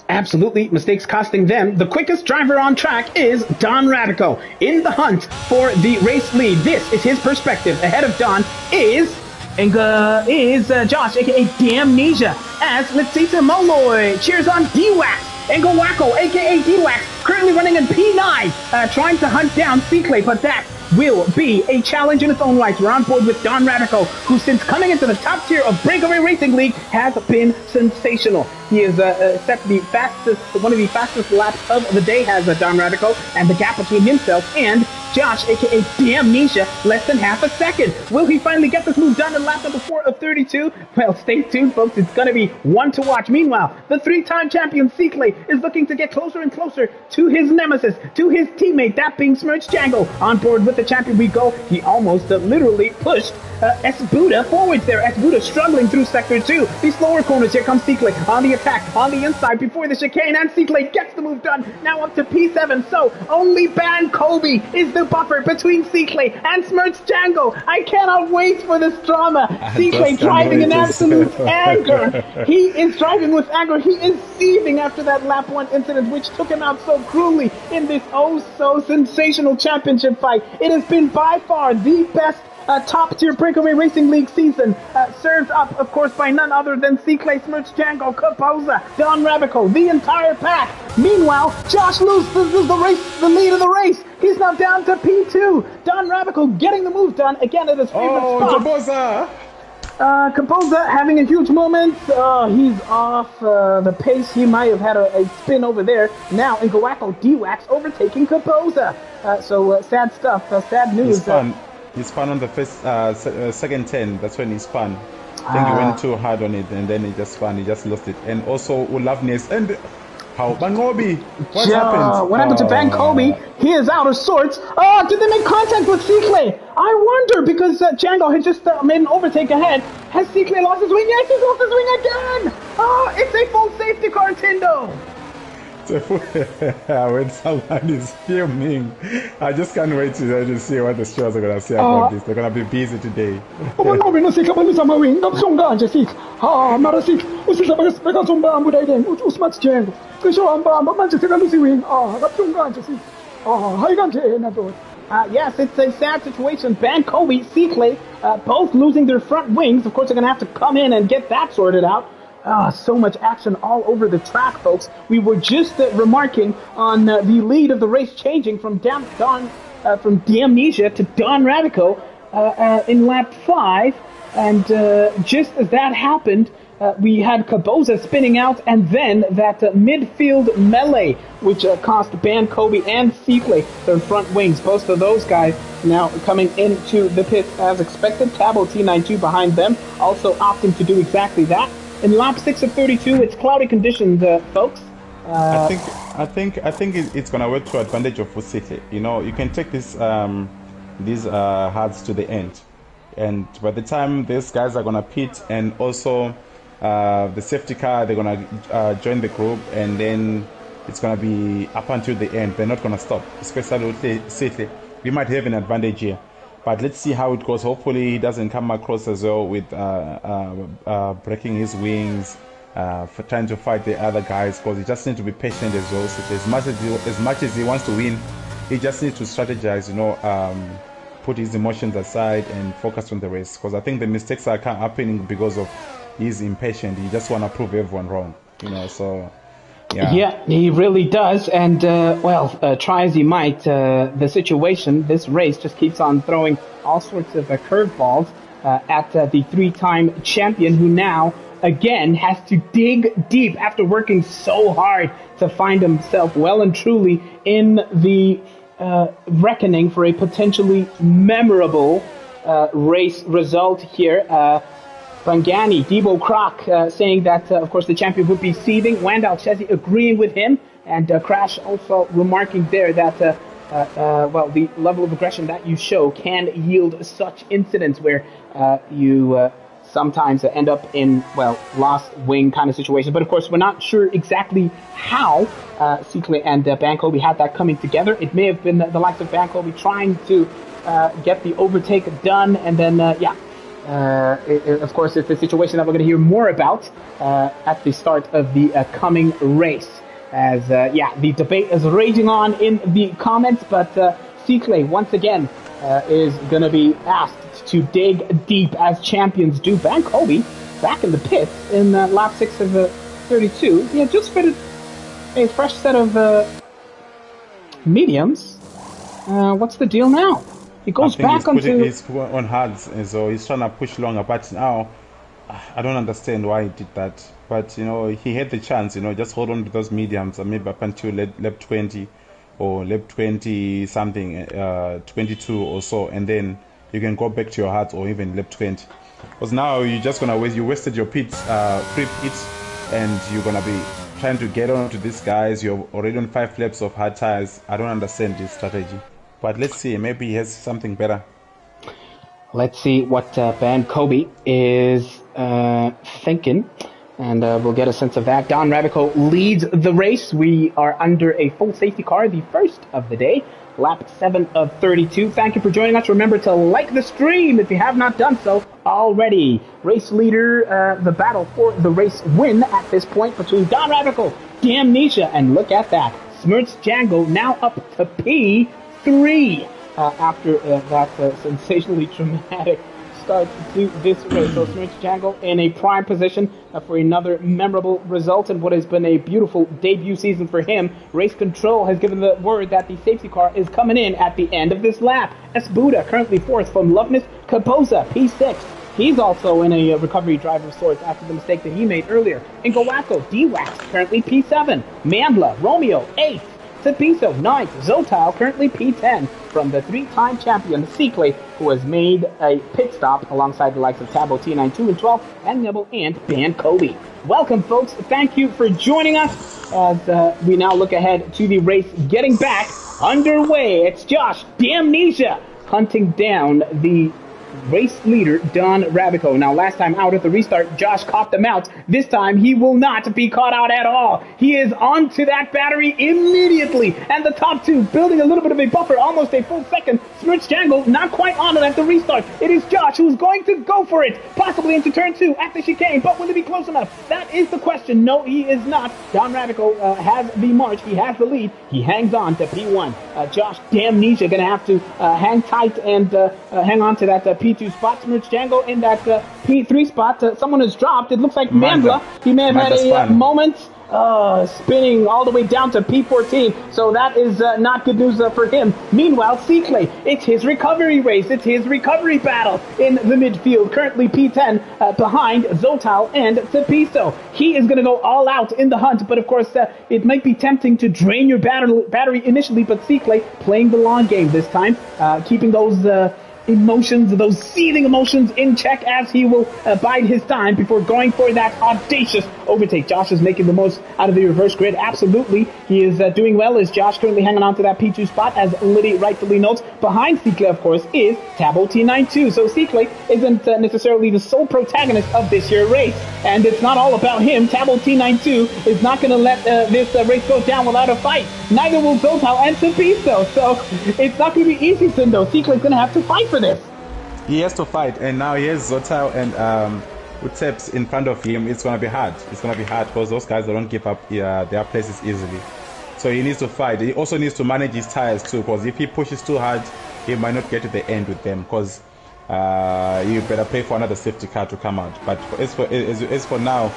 Absolutely, mistakes costing them. The quickest driver on track is Don Radico in the hunt for the race lead. This is his perspective. Ahead of Don is Josh, aka Damnesia, as Letsita Moloy cheers on D-Wax. Ngawako, aka D-Wax, currently running in P9, trying to hunt down Cicle, but that will be a challenge in its own right. We're on board with Don Radico, who since coming into the top tier of Breakaway Racing League has been sensational. He is set one of the fastest laps of the day, has Don Radico, and the gap between himself and Josh, aka Damnesia, less than half a second. Will he finally get this move done in lap number 4 of 32? Well, stay tuned, folks. It's going to be one to watch. Meanwhile, the 3-time champion Cicle is looking to get closer and closer to his nemesis, to his teammate, that being Smirch Jangle. On board with the champion we go. He almost literally pushed S. Buddha forwards there. S. Buddha struggling through sector 2. These slower corners, here comes Cicle on the attack, on the inside before the chicane, and Cicle gets the move done. Now up to P7, so only Ban Kobe is the buffer between Cicle and Smirch Jangle. I cannot wait for this drama. Cicle driving in absolute anger. He is driving with anger. He is seething after that lap 1 incident, which took him out so cruelly in this oh so sensational championship fight. It has been by far the best top-tier Breakaway Racing League season, served up, of course, by none other than Cicle, Smirch Jangle, Kaposa, Don Rabico, the entire pack. Meanwhile, Josh loses the lead of the race. He's now down to P2. Don Rabico getting the move done again at his favorite spot. Kaposa! Kaposa having a huge moment. He's off the pace. He might have had a spin over there. Now Ngawako D-Wax overtaking Kaposa. So sad stuff. Sad news. He spun on the first, second 10. That's when he spun. I think he went too hard on it, and then he just spun. He just lost it. And also Ulavnes and how Bangobi. What happened? What happened to Ban Kobe? He is out of sorts. Did they make contact with Cicle? I wonder, because Django had just made an overtake ahead. Has Cicle lost his wing? Yes, he's lost his wing again. It's a full safety car, Tindo. So when someone is filming, I just can't wait to see what the stewards are going to say about this. They're going to be busy today. Ubunqobi nosikha balisa amawing kabuhlungu kanje sikha mara sikha usihle bekazombamba udayideng uthi usmart jengo cishe wambamba manje sekalusa iwing kabuhlungu kanje sikha hayi kanjena ndoda. Yes, it's a sad situation. Bankobi, Seaclay, both losing their front wings. Of course, they're going to have to come in and get that sorted out. So much action all over the track, folks. We were just remarking on the lead of the race changing from D'Amnesia to Don Radico in lap 5. And just as that happened, we had Caboza spinning out, and then that midfield melee, which cost Bankobi and Seaclay their front wings. Both of those guys now coming into the pit as expected. Tabo T92 behind them, also opting to do exactly that. In lap 6 of 32, it's cloudy conditions, folks. I think it's gonna work to advantage of Seaclay. You know, you can take these hards to the end, and by the time these guys are gonna pit, and also the safety car, they're gonna join the group, and then it's gonna be up until the end. They're not gonna stop, especially with Seaclay. We might have an advantage here. But let's see how it goes. Hopefully he doesn't come across as well with breaking his wings, for trying to fight the other guys, because he just needs to be patient as well. So as much as he wants to win, he just needs to strategize, you know, put his emotions aside and focus on the race. Because I think the mistakes are happening because of he's impatient. He just want to prove everyone wrong, you know. So yeah, he really does. And, try as he might, the situation, this race just keeps on throwing all sorts of curveballs at the three-time champion, who now, again, has to dig deep after working so hard to find himself well and truly in the reckoning for a potentially memorable race result here. Bangani, Debo Croc saying that, of course, the champion would be seething. Wandal Chesi agreeing with him. And Crash also remarking there that, the level of aggression that you show can yield such incidents where you sometimes end up in, lost wing kind of situations. But, of course, we're not sure exactly how Seaclay and Bankobi had that coming together. It may have been the likes of Bankobi trying to get the overtake done, and then, of course, it's a situation that we're going to hear more about at the start of the coming race. As, the debate is raging on in the comments, but Seaclay, once again, is going to be asked to dig deep as champions do. Bankobi back in the pits in lap 6 of 32. Yeah, just fitted a fresh set of mediums. What's the deal now? He goes back onto... He's on hards, and so he's trying to push longer, but now I don't understand why he did that. But, you know, he had the chance, you know, just hold on to those mediums, maybe up until lap 20 or lap 20 something, 22 or so, and then you can go back to your hards, or even lap 20. Because now you're just going to waste, you wasted your pits, free pits, and you're going to be trying to get on to these guys. You're already on 5 laps of hard tires. I don't understand this strategy. But let's see, maybe he has something better. Let's see what Bankobi is thinking, and we'll get a sense of that. Don Radico leads the race. We are under a full safety car, the first of the day, lap 7 of 32. Thank you for joining us. Remember to like the stream if you have not done so already. Race leader, the battle for the race win at this point between Don Radico, D'Amnesia, and look at that, Smirts Django now up to P3 after that sensationally dramatic start to this race. So Smirts Django in a prime position for another memorable result in what has been a beautiful debut season for him. Race Control has given the word that the safety car is coming in at the end of this lap. S. Buddha currently fourth from Loveness. Capoza, P6. He's also in a recovery drive of sorts after the mistake that he made earlier. Ingowako, D-Wax, currently P7. Mandla, Romeo, 8th. Tapiso, 9th. Zotile, currently P10. From the three-time champion, Seaclay, who has made a pit stop alongside the likes of Tabo T92 and 12, and Nibble and Bankobi. Welcome, folks. Thank you for joining us as we now look ahead to the race getting back underway. It's Josh D'Amnesia hunting down the race leader, Don Rabico. Now, last time out at the restart, Josh caught them out. This time, he will not be caught out at all. He is onto that battery immediately. And the top two, building a little bit of a buffer, almost a full second. Smirch Jangle not quite on it at the restart. It is Josh who's going to go for it, possibly into turn 2 at the chicane. But will he be close enough? That is the question. No, he is not. Don Rabico has the march. He has the lead. He hangs on to P1. Josh Damnesia going to have to hang tight and hang on to that P2 spot. Smirch Jangle in that P3 spot. Someone has dropped. It looks like Mandla. He may have had a moment. Spinning all the way down to P14, so that is not good news for him. Meanwhile, Seaclay, it's his recovery race, it's his recovery battle in the midfield, currently P10 behind Zotal and Tepiso. He is going to go all out in the hunt, but of course it might be tempting to drain your battery initially, but Seaclay playing the long game this time, keeping those emotions, those seething emotions in check as he will bide his time before going for that audacious overtake. Josh is making the most out of the reverse grid. Absolutely. He is doing well as Josh currently hanging on to that P2 spot, as Liddy rightfully notes. Behind Seaclay, of course, is Tabo T92. So Seaclay isn't necessarily the sole protagonist of this year's race, and it's not all about him. Tabo T92 is not going to let this race go down without a fight. Neither will Zotal and Tepiso. So it's not going to be easy, Sindo. Seaclay's going to have to fight for this. He has to fight, and now he has Zotal and Uteps in front of him. It's going to be hard. It's going to be hard because those guys don't give up their places easily. So he needs to fight. He also needs to manage his tires too, because if he pushes too hard, he might not get to the end with them, because you better pay for another safety car to come out. But as for now,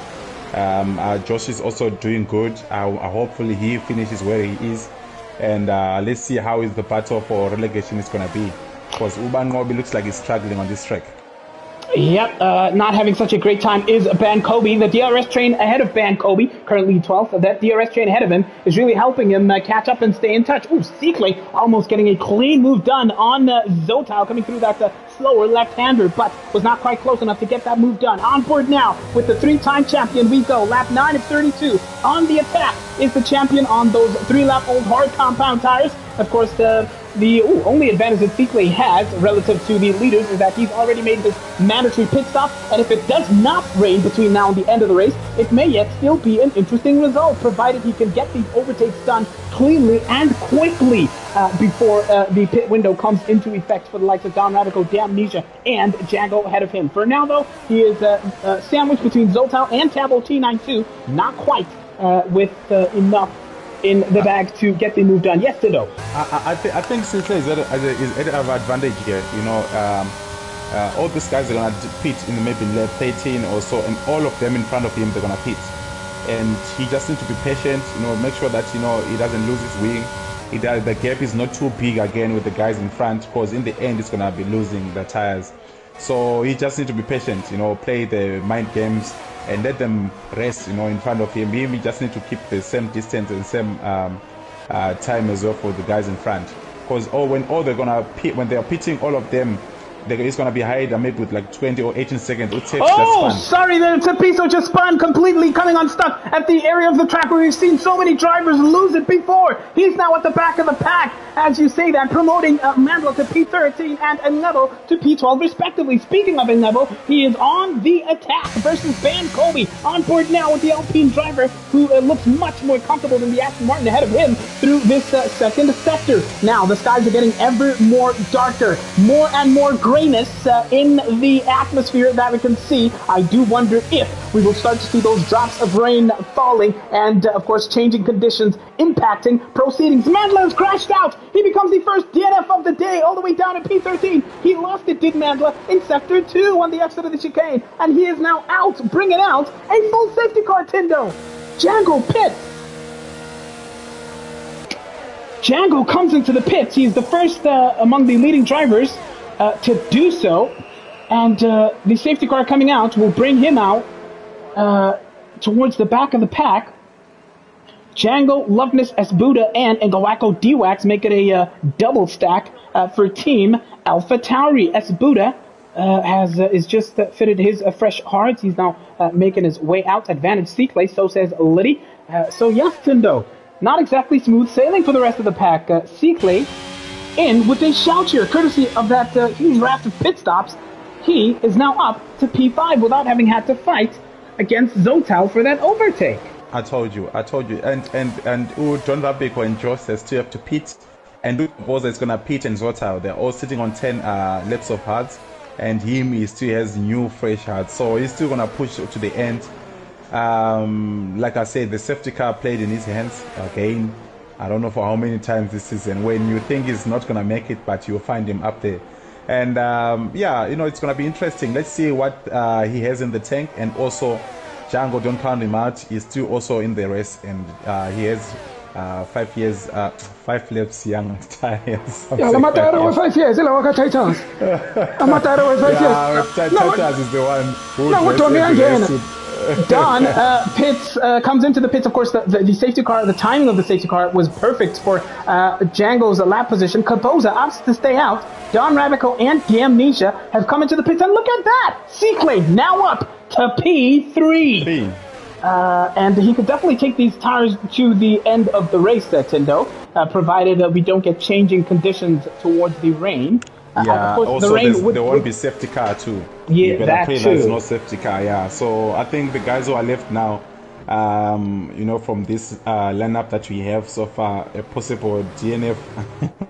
Josh is also doing good. Hopefully he finishes where he is, and let's see how is the battle for relegation is going to be, because Uban Ngobi looks like he's struggling on this track. Yep, not having such a great time is Ban Kobe. The DRS train ahead of Ban Kobe, currently 12th. That DRS train ahead of him is really helping him catch up and stay in touch. Ooh, Seaclay almost getting a clean move done on Zotal, coming through that slower left-hander, but was not quite close enough to get that move done. On board now with the three-time champion we go. Lap 9 of 32. On the attack is the champion on those 3-lap-old hard compound tires. Of course, the only advantage that Seaclay has relative to the leaders is that he's already made his mandatory pit stop, and if it does not rain between now and the end of the race, it may yet still be an interesting result, provided he can get these overtakes done cleanly and quickly before the pit window comes into effect for the likes of Don Radical, Damnesia, and Django ahead of him. For now, though, he is sandwiched between Zotal and Tabo T92, not quite with enough in the bag to get the move done. Yes, Tindo. I think Seaclay is at an advantage here. You know, all these guys are gonna pit in maybe lap 13 or so, and all of them in front of him they're gonna pit, and he just needs to be patient. You know, make sure that he doesn't lose his wing. The gap is not too big again with the guys in front, because in the end it's gonna be losing the tires. So he just needs to be patient. Play the mind games and let them rest, in front of him. He just need to keep the same distance and same time as well for the guys in front. Because when they are pitting, all of them, it's going to be higher maybe with like 20 or 18 seconds. Sorry there, Tepiso just spun completely, coming unstuck at the area of the track where we've seen so many drivers lose it before. He's now at the back of the pack, as you say that, promoting Mandela to P13 and Enlevo to P12 respectively. Speaking of Enlevo, he is on the attack versus Ban Kobe, on board now with the Alpine driver, who looks much more comfortable than the Aston Martin ahead of him through this second sector. Now, the skies are getting ever more darker, more and more grayness in the atmosphere that we can see. I do wonder if we will start to see those drops of rain falling and, of course, changing conditions impacting proceedings. Mandela has crashed out. He becomes the first DNF of the day, all the way down at P13. He lost it, did Mandela, in Sector 2 on the exit of the chicane, and he is now out, bringing out a full safety car, Tindo. Django pits. Django comes into the pits. He's the first among the leading drivers to do so, and the safety car coming out will bring him out towards the back of the pack. Django, Loveness, Esbuda, and Ngawako D-Wax make it a double stack for Team Alpha Tauri. Esbuda is just fitted his fresh hards. He's now making his way out. Advantage Seaclay, so says Liddy. So yes, Tindo, not exactly smooth sailing for the rest of the pack. Seaclay in with a shout here, courtesy of that huge raft of pit stops. He is now up to P5 without having had to fight against Zotal for that overtake. I told you. And John Rabeko and Josh still have to pit, and Boza is gonna pit and Zotal. They're all sitting on 10 laps of hards, and he still has new fresh hards, so he's still gonna push to the end. Like I said, the safety car played in his hands again. I don't know for how many times this season, when you think he's not gonna make it, but you'll find him up there. And yeah, it's gonna be interesting. Let's see what he has in the tank. And also Django, don't count him out, he's still also in the race, and he has 5 laps young tires. Yeah, the matter with 5 years, Titans. The matter with 5 years. Titans is the one who Don comes into the pits. Of course, the safety car, the timing of the safety car was perfect for Django's lap position. Kapoza opts to stay out. Don Ravico and Gamnesia have come into the pits, and look at that! Seaclay now up to P3. And he could definitely take these tires to the end of the race, Tindo, provided we don't get changing conditions towards the rain. Yeah, course, also there won't be safety car too. Yeah, that too. There's no safety car, yeah. So I think the guys who are left now, from this lineup that we have so far, a possible DNF,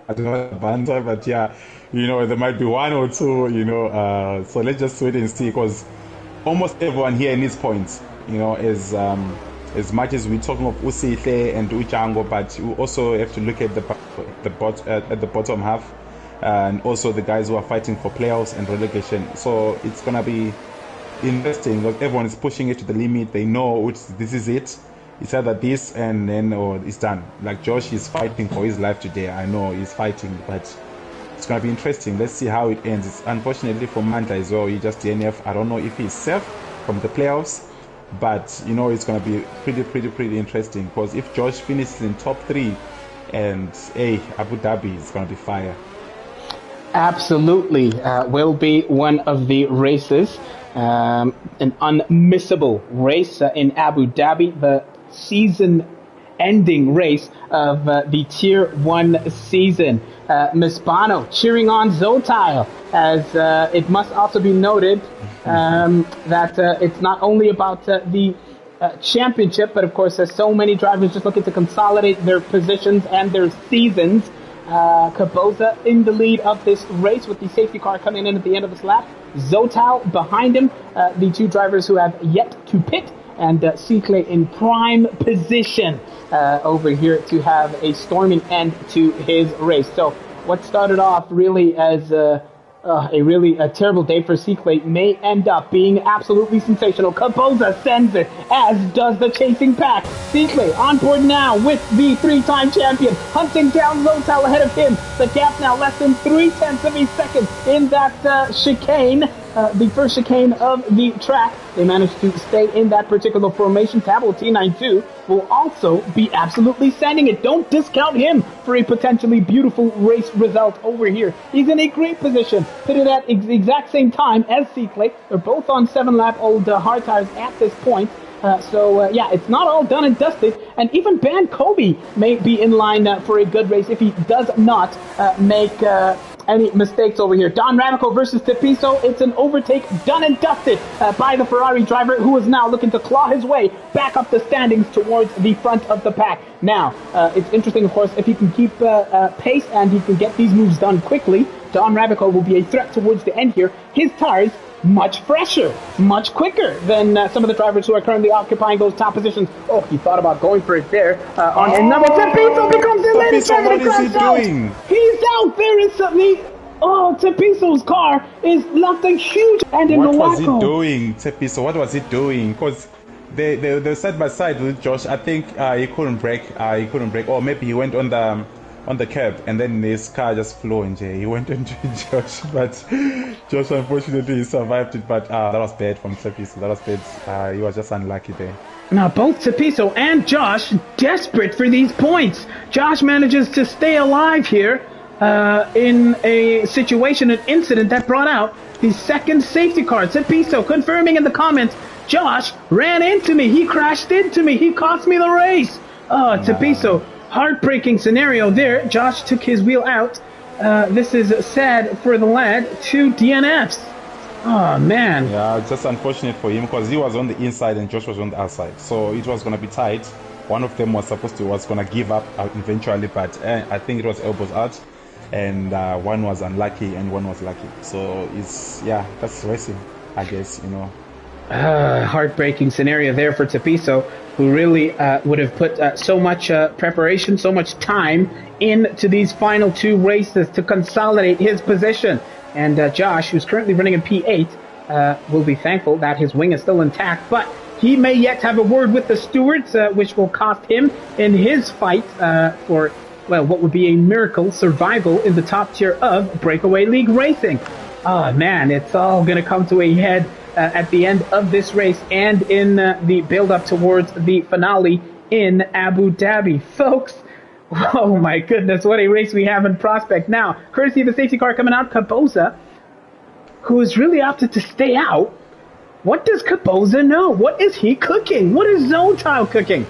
I don't know about that, but yeah, there might be one or two, so let's just wait and see, because almost everyone here needs points, as much as we're talking of Usihle and Ujango, but you also have to look at the bottom half. And also the guys who are fighting for playoffs and relegation. So it's gonna be interesting, because everyone is pushing it to the limit. They know this is it. It's either this and then or it's done. Like Josh is fighting for his life today. I know he's fighting, but it's gonna be interesting. Let's see how it ends. It's unfortunately for Mandla as well. He just DNF. I don't know if he's safe from the playoffs, but it's gonna be pretty interesting, because if Josh finishes in top 3, and Abu Dhabi is gonna be fire. Absolutely will be one of the races, an unmissable race in Abu Dhabi, the season-ending race of the Tier 1 season. Miss Bono cheering on Zotail, as it must also be noted that it's not only about the championship, but of course there's so many drivers just looking to consolidate their positions and their seasons. Kaboza in the lead of this race, with the safety car coming in at the end of this lap. Zotal behind him, the two drivers who have yet to pit, and Seaclay in prime position over here to have a storming end to his race. So what started off really as a terrible day for Seaclay may end up being absolutely sensational. Kaboza sends it, as does the chasing pack. Seaclay on board now with the 3-time champion, hunting down Zotal ahead of him. The gap now less than 0.3 of a second in that chicane. The first chicane of the track. They managed to stay in that particular formation. Tabo T92 will also be absolutely sending it. Don't discount him for a potentially beautiful race result over here. He's in a great position, pitted at the exact same time as Seaclay. They're both on 7-lap old hard tires at this point. So it's not all done and dusted, and even Ban Kobe may be in line for a good race if he does not make any mistakes over here. Don Radical versus Tepiso. It's an overtake done and dusted by the Ferrari driver, who is now looking to claw his way back up the standings towards the front of the pack. Now, it's interesting, of course, if he can keep pace and he can get these moves done quickly. Don Radical will be a threat towards the end here. His tires much fresher, much quicker than some of the drivers who are currently occupying those top positions. Oh, he thought about going for it there. And number Tepiso becomes the latest driver to crash out. He's out. There is something. Oh, Tepiso's car is left a huge and in the What was he doing, Tepiso? What was he doing? Because they're side by side with Josh. I think he couldn't brake. Or maybe he went on the curb, and then his car just flew in. He went into Josh, but Josh unfortunately he survived it. But that was bad from Tepiso. That was bad. He was just unlucky there. Now both Tepiso and Josh desperate for these points. Josh manages to stay alive here in a situation, an incident that brought out the second safety car. Tepiso confirming in the comments, Josh ran into me. He crashed into me. He cost me the race. Tepiso. Heartbreaking scenario there. Josh took his wheel out This is sad for the lad. 2 DNFs. Oh, man. Yeah, it's just unfortunate for him because he was on the inside and Josh was on the outside. So it was going to be tight. One of them was going to give up eventually, but I think it was elbows out. And one was unlucky and one was lucky. So that's racing, I guess, Heartbreaking scenario there for Tapiso, who really would have put so much preparation, so much time into these final 2 races to consolidate his position. And Josh, who's currently running in P8, will be thankful that his wing is still intact, but he may yet have a word with the stewards, which will cost him in his fight for, well, what would be a miracle survival in the top tier of Breakaway League racing. Oh, man, it's all going to come to a head at the end of this race and in the build-up towards the finale in Abu Dhabi. Folks, oh my goodness, what a race we have in prospect now. Courtesy of the safety car coming out, Caboza, who has really opted to stay out. What does Caboza know? What is he cooking? What is Zotile cooking?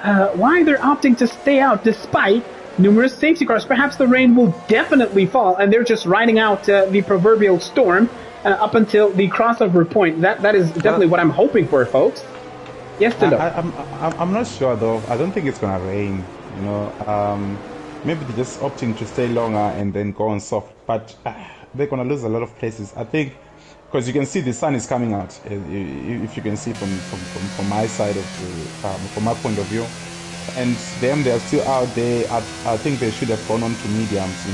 Why they're opting to stay out despite numerous safety cars? Perhaps the rain will definitely fall and they're just riding out the proverbial storm up until the crossover point. That is definitely what I'm hoping for, folks. Yes, Tindo. I'm not sure though. I don't think it's gonna rain. Maybe they're just opting to stay longer and then go on soft. But they're gonna lose a lot of places. I think because you can see the sun is coming out. If you can see from my side of from my point of view, and them they're still out there. I think they should have gone on to mediums.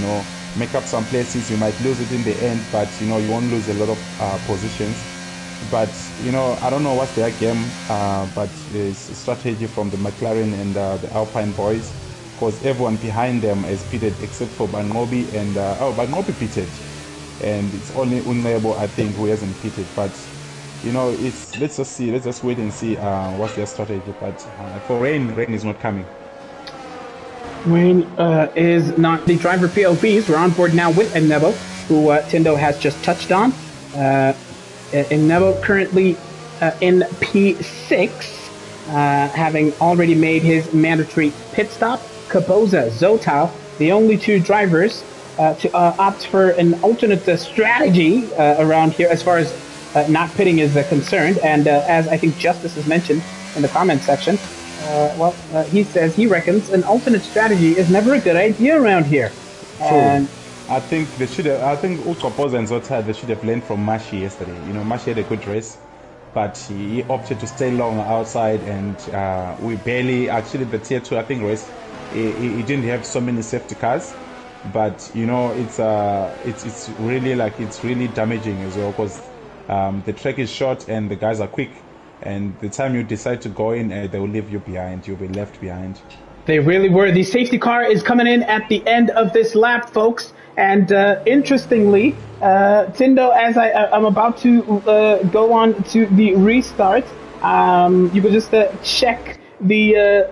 Make up some places. You might lose it in the end, but you won't lose a lot of positions. But I don't know what's their game, but it's a strategy from the McLaren and the Alpine boys, because everyone behind them is pitted except for Bangobi and Bangobi pitted, and it's only Unebo I think who hasn't pitted. But let's just wait and see what's their strategy. But for rain is not coming. Rain is not. The driver POVs. We're on board now with Enebo, who Tindo has just touched on. Enebo currently in P6, having already made his mandatory pit stop. Caboza, Zotile, the only 2 drivers to opt for an alternate strategy around here as far as not pitting is concerned. And as I think Justice has mentioned in the comment section, he says he reckons an alternate strategy is never a good idea around here. And I think they should have. I think Caboza and Zotile, they should have learned from Mashi yesterday. Mashi had a good race, but he opted to stay long outside, and we barely actually the tier 2 I think race. He didn't have so many safety cars, but it's really damaging as well because the track is short and the guys are quick. And the time you decide to go in, they will leave you behind. You'll be left behind. They really were. The safety car is coming in at the end of this lap, folks. And interestingly, Tindo, as I'm about to go on to the restart, you could just check the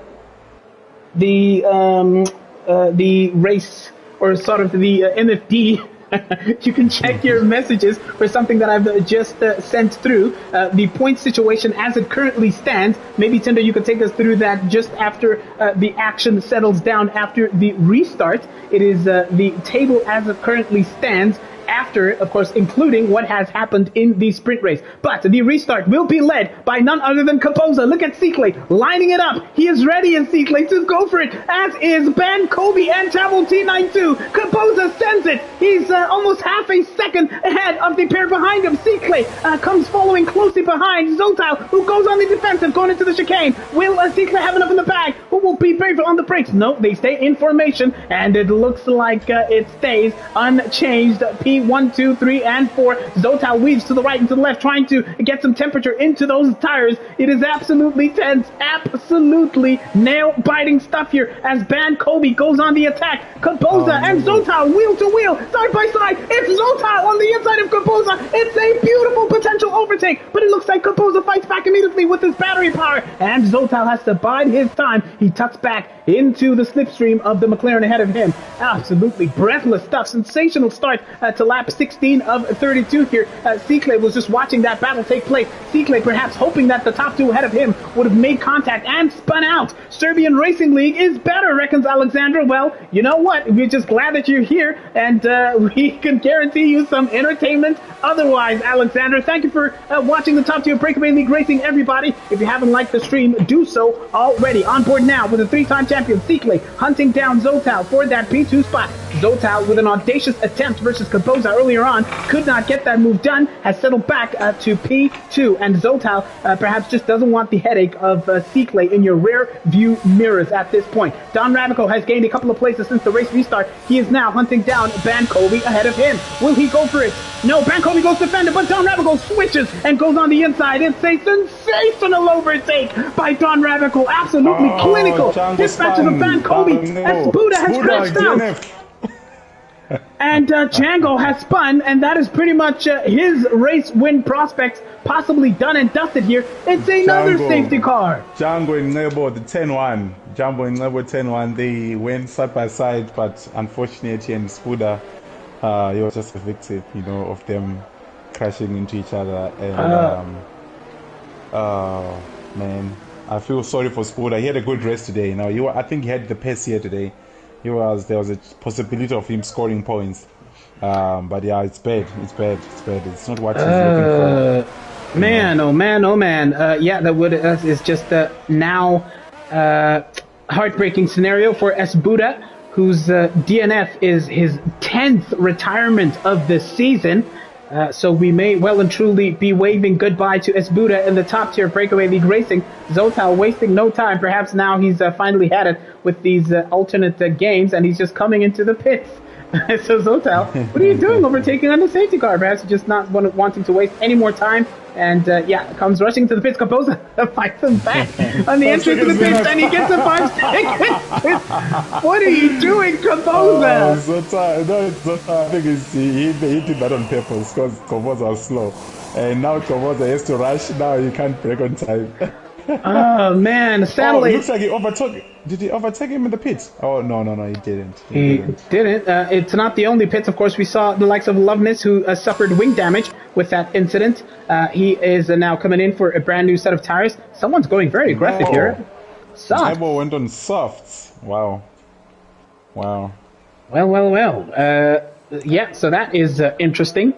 race, or sort of the MFD. You can check your messages for something that I've just sent through. The point situation as it currently stands. Maybe, Tinder, you could take us through that just after the action settles down after the restart. It is the table as it currently stands, after, of course, including what has happened in the sprint race. But the restart will be led by none other than Caboza. Look at Seekley lining it up. He is ready in Seekley to go for it, as is Ben Kobe and Travel T92. Caboza sends it. He's almost half a second ahead of the pair behind him. Seekley comes following closely behind Zotile, who goes on the defensive, going into the chicane. Will Seekley have enough in the bag? Who will be brave on the brakes? No, they stay in formation, and it looks like it stays unchanged. P1, 2, 3, and 4. Zotile weaves to the right and to the left, trying to get some temperature into those tires. It is absolutely tense, absolutely nail-biting stuff here as Ban Kobe goes on the attack. Caboza and Zotile wheel to wheel, side by side. It's Zotile on the inside of Caboza. It's a beautiful potential overtake, but it looks like Caboza fights back immediately with his battery power, and Zotile has to bide his time. He tucks back into the slipstream of the McLaren ahead of him. Absolutely breathless stuff. Sensational start to lap 16 of 32 here. Cicle was just watching that battle take place. Cicle perhaps hoping that the top two ahead of him would have made contact and spun out. Serbian Racing League is better, reckons Alexandra. Well, you know what? We're just glad that you're here, and we can guarantee you some entertainment otherwise, Alexandra. Thank you for watching the Top Tier Breakaway League Racing, everybody. If you haven't liked the stream, do so already. On board now with a three-time champion, Cicle, hunting down Zotal for that P2 spot. Zotal, with an audacious attempt versus Composa earlier on, could not get that move done, has settled back to P2, and Zotal perhaps just doesn't want the headache of Cicle in your rear view mirrors at this point. Don Ravico has gained a couple of places since the race restart. He is now hunting down Bankovi ahead of him. Will he go for it? No, Bankovi goes to fender, but Don Ravico switches and goes on the inside. It's a sensational overtake by Don Ravico. Absolutely clinical. Dispatches of Bankovi as Buddha has crashed out. And Django has spun, and that is pretty much his race win prospects possibly done and dusted here. It's another safety car. Django and Nebo, the 10-1. Django and Nebo 10-1, they went side by side, but unfortunately, and Spuda, he was just a victim, you know, of them crashing into each other. And, man, I feel sorry for Spuda. He had a good race today. Now, I think he had the pace here today. There was a possibility of him scoring points, but yeah, it's bad. It's not what he's looking for. Man, oh man. Yeah, that would is just now heartbreaking scenario for S. Buddha, whose DNF is his 10th retirement of the season. So we may well and truly be waving goodbye to S. Buddha in the Top Tier Breakaway League Racing. Zotal wasting no time. Perhaps now he's finally had it with these alternate games, and he's just coming into the pits. So Zotal, what are you doing overtaking on the safety car? Perhaps just not wanting to waste any more time. And yeah, comes rushing to the pits. Composa fights him back on the entrance to the pits, and he gets a 5-second. What are you doing, Composa? Zota, I think he did that on purpose because Composa was slow. And now Composa has to rush. Now he can't break on time. Oh man, sadly. It looks like he overtook. Did he overtake him in the pits? Oh no, he didn't. He didn't. It's not the only pits. Of course, we saw the likes of Loveness, who suffered wing damage with that incident. He is now coming in for a brand new set of tires. Someone's going very aggressive here. Soft. Tybo went on softs. Wow. Well. Yeah, so that is interesting.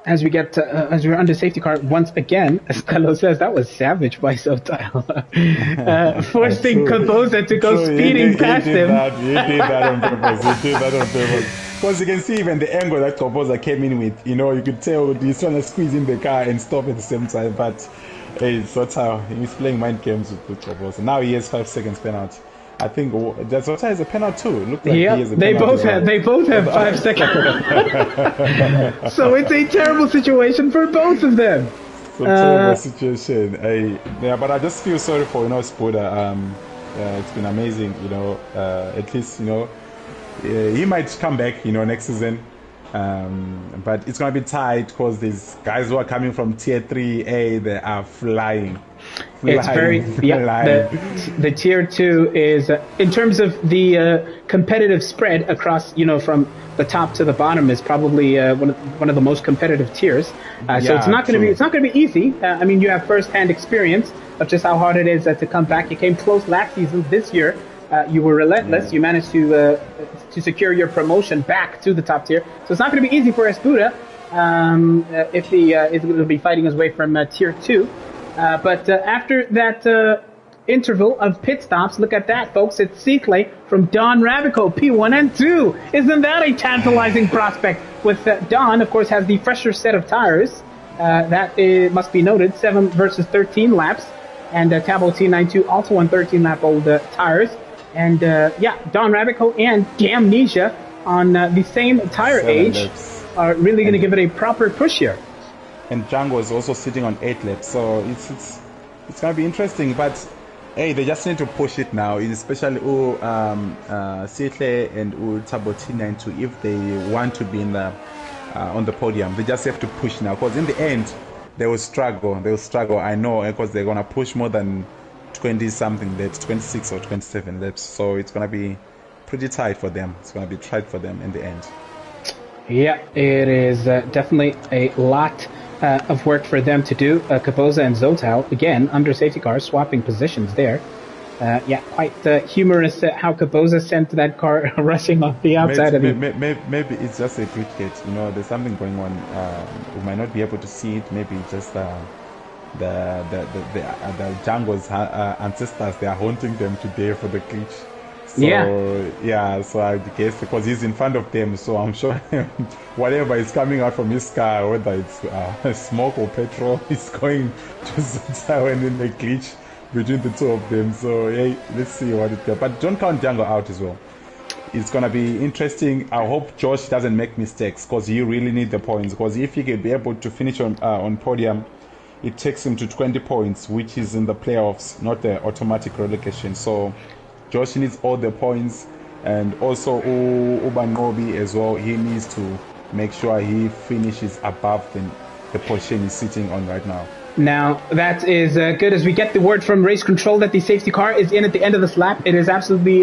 As we're under safety car once again, as Carlos says, that was savage by Zotal. Forcing Composa to go speeding past him. He did that on purpose. Because you can see even the angle that Composa came in with, you know, you could tell he's trying to squeeze in the car and stop at the same time. But hey, Zotal, he's playing mind games with Composa. Now he has 5 seconds penalty. I think Zotal has a penalty too. Look like he has a penalty. They both have 5 seconds. So it's a terrible situation for both of them. It's a terrible situation. Yeah, but I just feel sorry for Spuda. It's been amazing. At least he might come back. Next season. But it's gonna be tight because these guys who are coming from Tier 3A, they are flying. It's very the Tier 2 is in terms of the competitive spread across from the top to the bottom is probably one of the most competitive tiers. So it's not going to be easy. I mean, you have first-hand experience of just how hard it is to come back. You came close last season. This year you were relentless. You managed to secure your promotion back to the top tier. So it's not going to be easy for Espuda if he is going to be fighting his way from Tier 2. But after that interval of pit stops, look at that, folks. It's Cicle from Don Ravico, P1 and 2. Isn't that a tantalizing prospect? With Don, of course, has the fresher set of tires. That must be noted, 7 versus 13 laps. And Tabo T92 also on 13-lap-old tires. And Don Ravico and Damnesia on the same tire age are really going to give it a proper push here. And Django is also sitting on 8 laps, so it's gonna be interesting. But hey, they just need to push it now, especially Cicle and Tabo T92 if they want to be in the on the podium. They just have to push now, because in the end they will struggle. I know, because they're gonna push more than 20 something laps, 26 or 27 laps. So it's gonna be pretty tight for them. It's gonna be tight for them in the end. Yeah, it is definitely a lot of work for them to do. Kapoza and Zotal, again, under safety cars, swapping positions there. Yeah, quite humorous how Kapoza sent that car rushing off the outside of the... Maybe it's just a glitch gate. You know, there's something going on. We might not be able to see it. Maybe it's just the Django's ancestors, they are haunting them today for the glitch. So so I guess because he's in front of them, so I'm sure whatever is coming out from his car, whether it's smoke or petrol, is going to Zota and in the glitch between the two of them. So hey, let's see what it does. But don't count Django out as well. It's gonna be interesting. I hope Josh doesn't make mistakes because he really need the points. Because if he can be able to finish on podium, it takes him to 20 points, which is in the playoffs, not the automatic relegation. So Josh needs all the points, and also Ubanobi as well. He needs to make sure he finishes above the position he's sitting on right now. Now, that is good as we get the word from race control that the safety car is in at the end of this lap. It is absolutely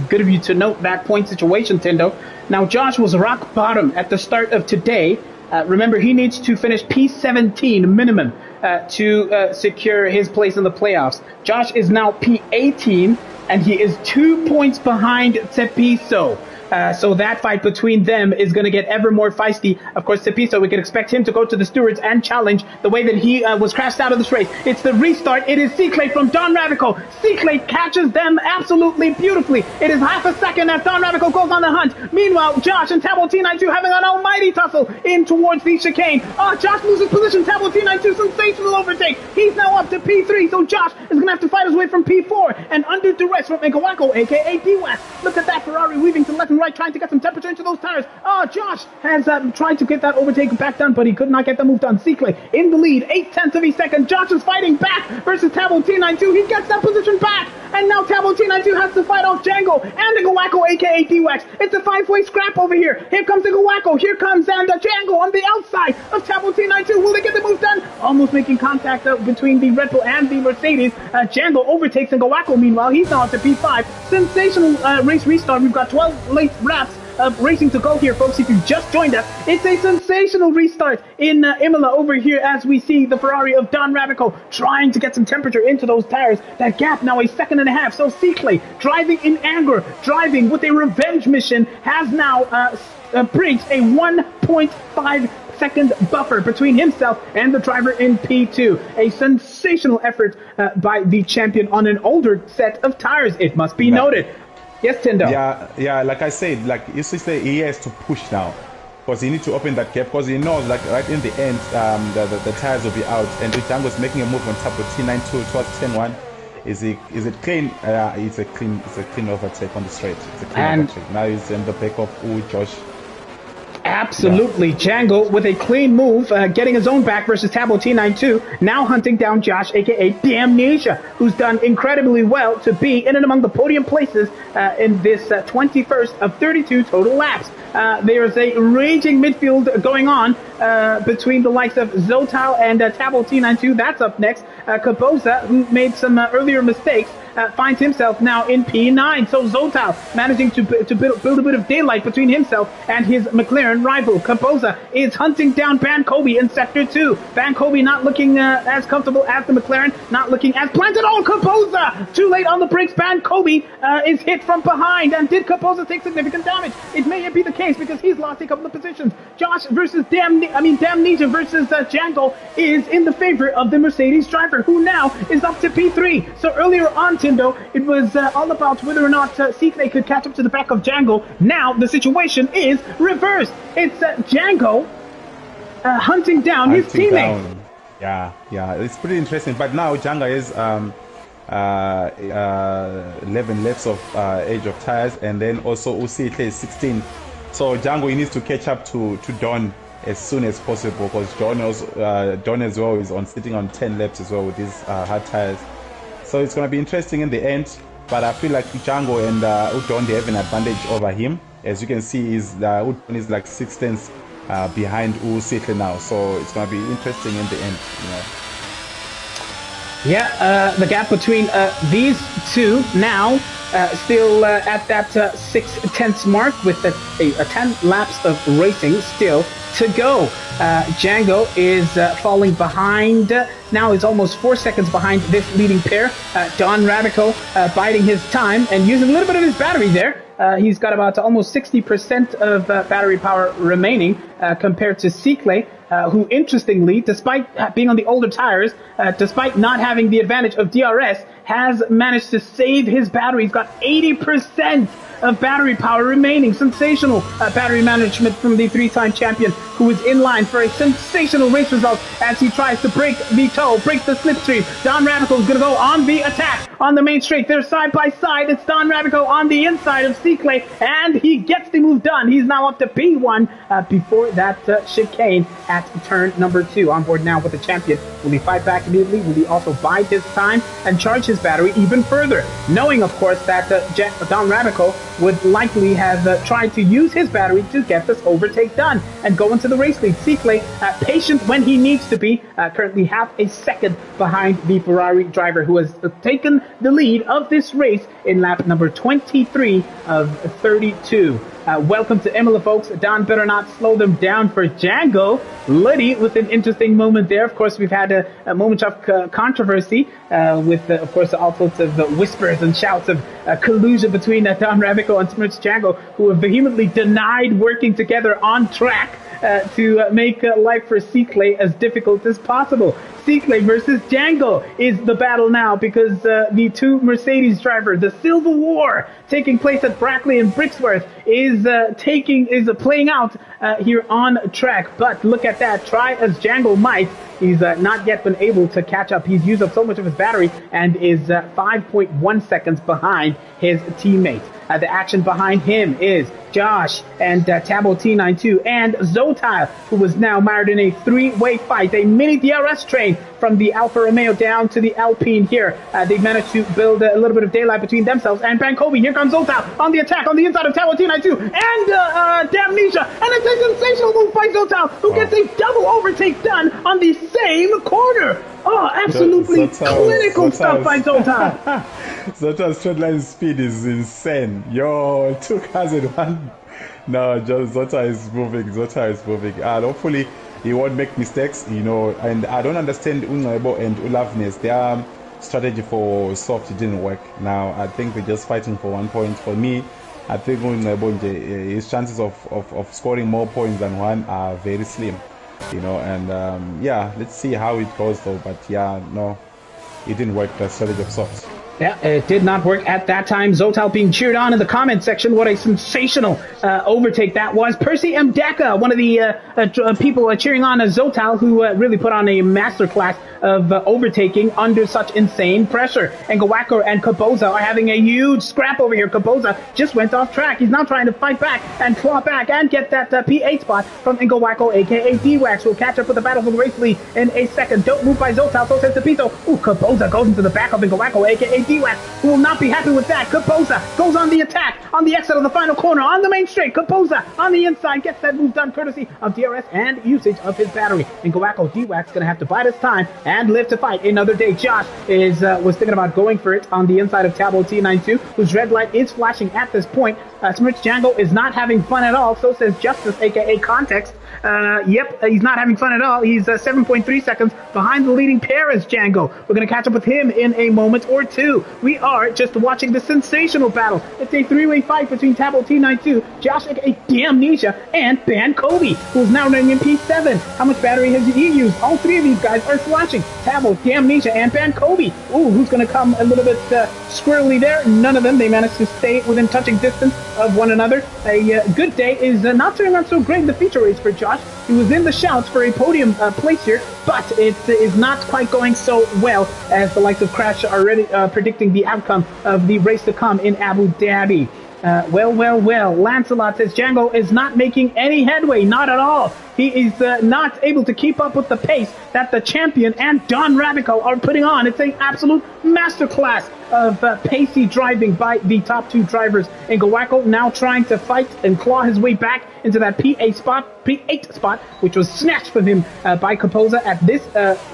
good of you to note that point situation, Tindo. Now, Josh was rock bottom at the start of today. Remember, he needs to finish P17 minimum to secure his place in the playoffs. Josh is now P18, and he is 2 points behind Tepiso. So that fight between them is going to get ever more feisty. Of course, Tepiso, we can expect him to go to the stewards and challenge the way that he was crashed out of this race. It's the restart. It is Cyclade from Don Radical. Cyclade catches them absolutely beautifully. It is half a second as Don Radical goes on the hunt. Meanwhile, Josh and Tabo T92 having an almighty tussle in towards the chicane. Josh loses position. Tabo T92, sensational overtake. He's now up to P3, so Josh is going to have to fight his way from P4 and under duress from Nkawako, aka D-West. Look at that Ferrari weaving to left and right, trying to get some temperature into those tires. Josh has tried to get that overtake back done, but he could not get the move done. Cyclade in the lead, 0.8 of a second. Josh is fighting back versus Tabo T92. He gets that position back, and now Tabo T92 has to fight off Django and Nkawako, aka D-Wax. It's a 5-way scrap over here. Here comes Nkawako. Here comes Django on the outside of Tabo T92. Will they get the move done? Almost making contact between the Red Bull and the Mercedes. Django overtakes Nkawako. Meanwhile, he's now up to P5. Sensational race restart. We've got 12 late laps of racing to go here, folks. If you just joined us, it's a sensational restart in Imola over here as we see the Ferrari of Don Radical trying to get some temperature into those tires. That gap now 1.5 seconds. So Cyclade, driving in anger, driving with a revenge mission, has now bridged a 1.5 second buffer between himself and the driver in P2. A sensational effort by the champion on an older set of tires, it must be noted. Yes, Tindo. Yeah, like I said, like you say, he has to push now because he needs to open that gap because he knows, like right in the end, the tires will be out, and Django's making a move on top of T92 towards 10-1. Is it clean? It's a clean overtake on the straight. It's a clean overtake. Now he's in the back of Josh. Absolutely. Yeah. Django with a clean move, getting his own back versus Tabo T92, now hunting down Josh, aka Damnesia, who's done incredibly well to be in and among the podium places in this 21st of 32 total laps. There's a raging midfield going on between the likes of Zotal and Tabo T92. That's up next. Kaboza, who made some earlier mistakes, finds himself now in P9. So Zotal managing to build a bit of daylight between himself and his McLaren rival. Kaboza is hunting down Van Kobe in Sector 2. Van Kobe not looking as comfortable as the McLaren, not looking as planted. Oh, Kaboza! Too late on the brakes. Van Kobe is hit from behind. And did Kaboza take significant damage? It may be the case because he's lost a couple of positions. Josh versus Damnesia versus Django is in the favor of the Mercedes driver, who now is up to P3. So earlier on, Tindo, it was all about whether or not Cyclade could catch up to the back of Django. Now the situation is reversed. It's Django hunting down his teammate. Yeah, it's pretty interesting. But now Django is 11 laps of age of tires, and then also Cyclade is 16. So Django, he needs to catch up to Don as soon as possible, because Don as well is sitting on 10 laps as well with his hard tires. So it's going to be interesting in the end, but I feel like Django and Udon, they have an advantage over him. As you can see, Udon is like 6 tenths behind Cyclade now, so it's going to be interesting in the end. Yeah, the gap between these two now still at that 6/10 mark with a 10 laps of racing still to go. Django is falling behind. Now is almost 4 seconds behind this leading pair. Don Radico biding his time and using a little bit of his battery there. He's got about almost 60% of battery power remaining compared to Cicle, who interestingly, despite being on the older tires, despite not having the advantage of DRS, has managed to save his battery. He's got 80% of battery power remaining. Sensational battery management from the three-time champion, who is in line for a sensational race result as he tries to break the toe, break the slipstream. Don Radico is going to go on the attack on the main straight. They're side by side. It's Don Radico on the inside of Cicle, and he gets the move done. He's now up to P1 before that chicane at turn number 2. On board now with the champion. Will he fight back immediately? Will he also bide his time and charge his battery even further? Knowing, of course, that Don Radico would likely have tried to use his battery to get this overtake done and go into the race lead. Cicle, patient when he needs to be, currently half a second behind the Ferrari driver, who has taken the lead of this race in lap number 23 of 32. Welcome to Imola, folks. Don better not slow them down for Django. Liddy with an interesting moment there. Of course, we've had a moment of controversy with, of course, all sorts of whispers and shouts of collusion between Don Radico and Smurch Django, who have vehemently denied working together on track to make life for Cicle as difficult as possible. Cicle versus Django is the battle now, because the two Mercedes drivers, the Civil War taking place at Brackley and Brixworth, is playing out here on track. But look at that, try as Django might, he's not yet been able to catch up. He's used up so much of his battery and is 5.1 seconds behind his teammate. The action behind him is Josh and Tabo T92 and Zotile, who was now mired in a three-way fight, a mini DRS train from the Alfa Romeo down to the Alpine here. They've managed to build a little bit of daylight between themselves and Bankobi. Here comes Zotile on the attack on the inside of Tabo T92 and Damnesia. And it's a sensational move by Zotile, who gets a double overtake done on the same corner. Oh, absolutely clinical stuff by Zotile. Zotile's straight line speed is insane. Yo, 2001. No, just Zotile is moving. Zotile is moving. And hopefully he won't make mistakes, you know. And I don't understand Unaibo and Ulavnes. Their strategy for soft didn't work. Now I think they're just fighting for 1 point. For me, I think Unaibo, his chances of scoring more points than one are very slim, you know. And yeah, let's see how it goes though. But yeah, no, it didn't work, the strategy of soft. Yeah, it did not work at that time. Zotile being cheered on in the comment section. What a sensational overtake that was. Percy M. Deka, one of the people cheering on Zotile, who really put on a masterclass of overtaking under such insane pressure. And Ngawako and Kaboza are having a huge scrap over here. Kaboza just went off track. He's now trying to fight back and claw back and get that P8 spot from Ngawako, aka D-Wax. We'll catch up with the battle for the race lead in a second. Don't move by Zotile, so says Tepito. Ooh, Kaboza goes into the back of Ngawako, aka D-Wax, who will not be happy with that. Kaboza goes on the attack on the exit of the final corner on the main straight. Kaboza on the inside gets that move done courtesy of DRS and usage of his battery. Ngawako, D-Wax going to have to bide his time and live to fight another day. Josh was thinking about going for it on the inside of Tabo T92, whose red light is flashing at this point. Smurch Django is not having fun at all, so says Justice, aka Context. Yep, he's not having fun at all. He's 7.3 seconds behind the leading pair as Django. We're going to catch up with him in a moment or two. We are just watching the sensational battle. It's a three-way fight between Tabo T92, Josh, aka Damnesia, and Bankobi, who's now running in P7. How much battery has he used? All three of these guys are flashing. Tabo, Damnesia, and Bankobi. Ooh, who's going to come a little bit squirrely there? None of them. They managed to stay within touching distance of one another. A good day is not turning out so great in the feature race for Josh. He was in the shouts for a podium place here, but it is not quite going so well as the likes of Crash are already predicting the outcome of the race to come in Abu Dhabi. Well. Lancelot says Django is not making any headway, not at all. he is not able to keep up with the pace that the champion and Don Rabico are putting on. It's an absolute masterclass of pacey driving by the top two drivers. And Gawako now trying to fight and claw his way back into that P8 spot, which was snatched from him by Capoza at this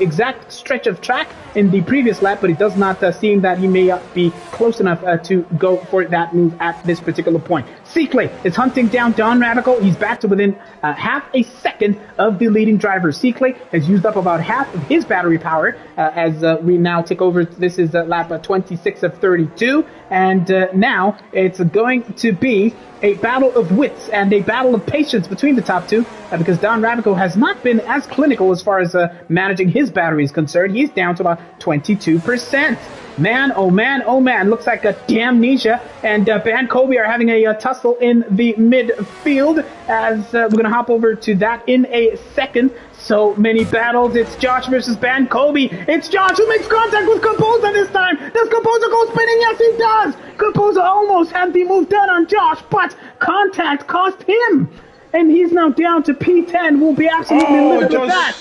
exact stretch of track in the previous lap, but it does not seem that he may be close enough to go for that move at this particular point. Seekley is hunting down Don Rabico. He's back to within half a second of the leading driver. Seekley has used up about half of his battery power as we now take over. This is lap 26 of 32, and now it's going to be a battle of wits and a battle of patience between the top two because Don Rabico has not been as clinical as far as managing his battery is concerned. He's down to about 22%. Man, oh man, oh man. Looks like a Damnesia and Ban Kobe are having a tussle in the midfield as we're going to hop over to that in a second. So many battles. It's Josh versus Ban Kobe. It's Josh who makes contact with Capoza this time. Does Capoza go spinning? Yes, he does. Capoza almost had the move done on Josh, but contact cost him. And he's now down to P10. We'll be absolutely livid with that.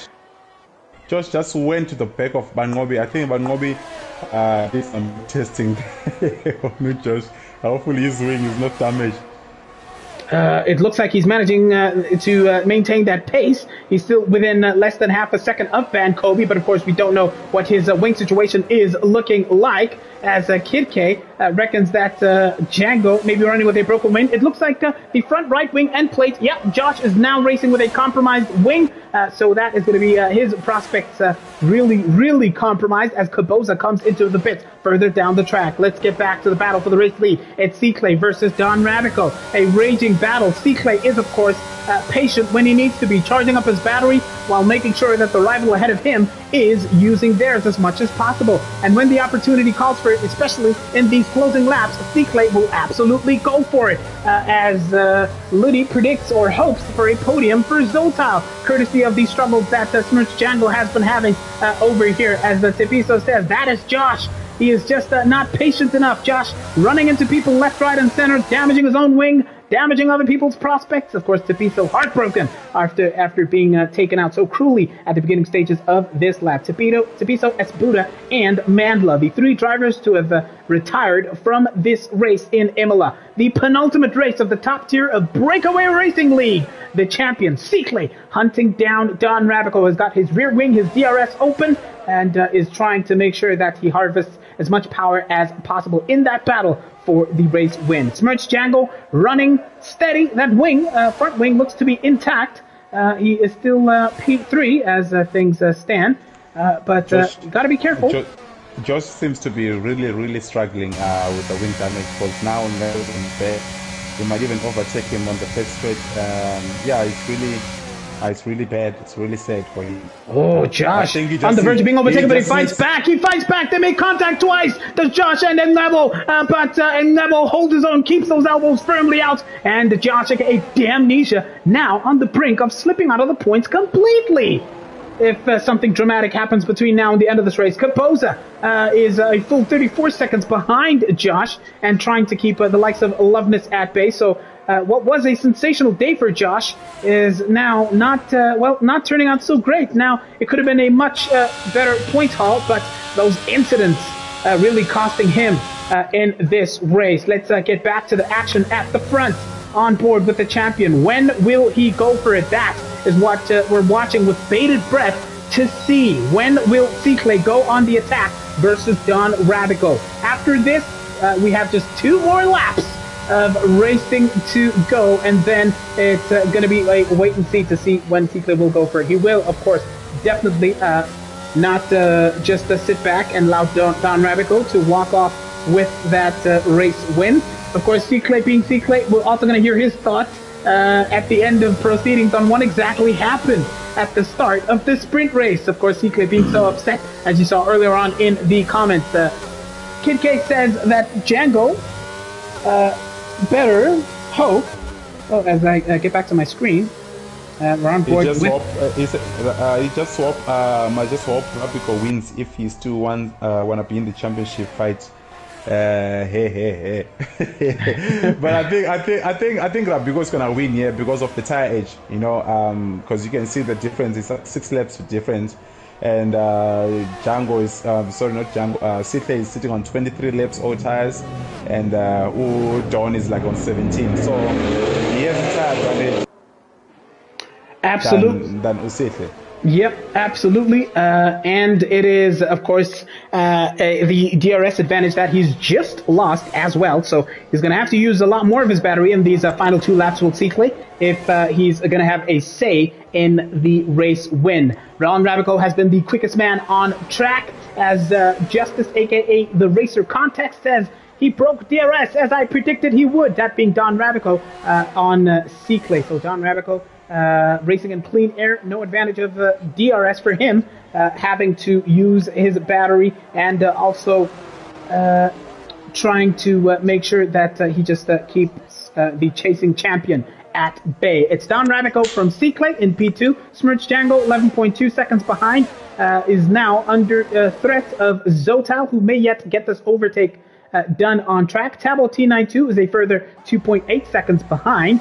Josh just went to the back of Bangobi. I think Bangobi did some testing on Josh. Hopefully his wing is not damaged. It looks like he's managing to maintain that pace. He's still within less than half a second of Ban Kobe, but of course we don't know what his wing situation is looking like, as Kid K reckons that Django may be running with a broken wing. It looks like the front right wing end plate. Yep, Josh is now racing with a compromised wing, so that is going to be his prospects really compromised as Capoza comes into the pits further down the track. Let's get back to the battle for the race lead. It's Seekley versus Don Rabico. A raging battle. Seekley is, of course, patient when he needs to be, charging up his battery while making sure that the rival ahead of him is using theirs as much as possible. And when the opportunity calls for it, especially in these closing laps, Seekley will absolutely go for it, as Liddy predicts or hopes for a podium for Zoltal, courtesy of the struggles that Smirch Django has been having over here. As the Tipiso says, that is Josh. He is just not patient enough. Josh running into people left, right, and center, damaging his own wing, damaging other people's prospects. Of course, Tipiso heartbroken after being taken out so cruelly at the beginning stages of this lap. Tipiso, Esbuda, and Mandla, the three drivers to have retired from this race in Imola. The penultimate race of the top tier of Breakaway Racing League. The champion, Seekley, hunting down Don Rabico, has got his rear wing, his DRS open, and is trying to make sure that he harvests as much power as possible in that battle for the race win. Smirch Django running steady. That wing, front wing, looks to be intact. He is still P3 as things stand, but you got to be careful. Josh seems to be really struggling with the wing damage, because now and then you might even overtake him on the pit straight. Yeah, it's really bad. It's really sad for him. Oh, Josh on the verge of being overtaken, but he fights back. He fights back. They make contact twice. Does Josh and Enlevel, but Enlevel holds his own, keeps those elbows firmly out, and Josh, aka Damnesia, now on the brink of slipping out of the points completely. If something dramatic happens between now and the end of this race. Capoza is a full 34 seconds behind Josh and trying to keep the likes of Loveness at bay. So what was a sensational day for Josh is now not turning out so great. Now, it could have been a much better point haul, but those incidents really costing him in this race. Let's get back to the action at the front. On board with the champion. When will he go for it? That is what we're watching with bated breath to see. When will Seekley go on the attack versus Don Rabico? After this, we have just 2 more laps of racing to go, and then it's going to be a wait and see to see when Seekley will go for it. He will, of course, definitely not just sit back and allow Don Rabico to walk off with that race win. Of course, Seekley being Seekley, we're also going to hear his thoughts at the end of proceedings on what exactly happened at the start of the sprint race. Of course, Seekley being so upset, as you saw earlier on in the comments. Kid K says that Django better hope. Oh, as I get back to my screen, we're on board with. He just swap. Might just hope Rabico wins if he still want to be in the championship fight. Hey. But I think Rabigo's gonna win here because of the tire age, you know, because you can see the difference is 6 laps difference, and Django is sorry, not Django. Sitley is sitting on 23 laps all tires, and Don is like on 17, so he has a tire advantage. Absolutely. Than Usitley. Yep, absolutely. And it is, of course, the DRS advantage that he's just lost as well. So he's going to have to use a lot more of his battery in these final 2 laps with Seakley if he's going to have a say in the race win. Ron Rabico has been the quickest man on track, as Justice, a.k.a. the Racer Context, says he broke DRS as I predicted he would, that being Don Rabico on Seakley. So Don Rabico racing in clean air, no advantage of DRS for him, having to use his battery and also trying to make sure that he just keeps the chasing champion at bay. It's Don Rabico from Seakley in P2. Smirch Django, 11.2 seconds behind, is now under threat of Zotal, who may yet get this overtake done on track. Tabo T92 is a further 2.8 seconds behind,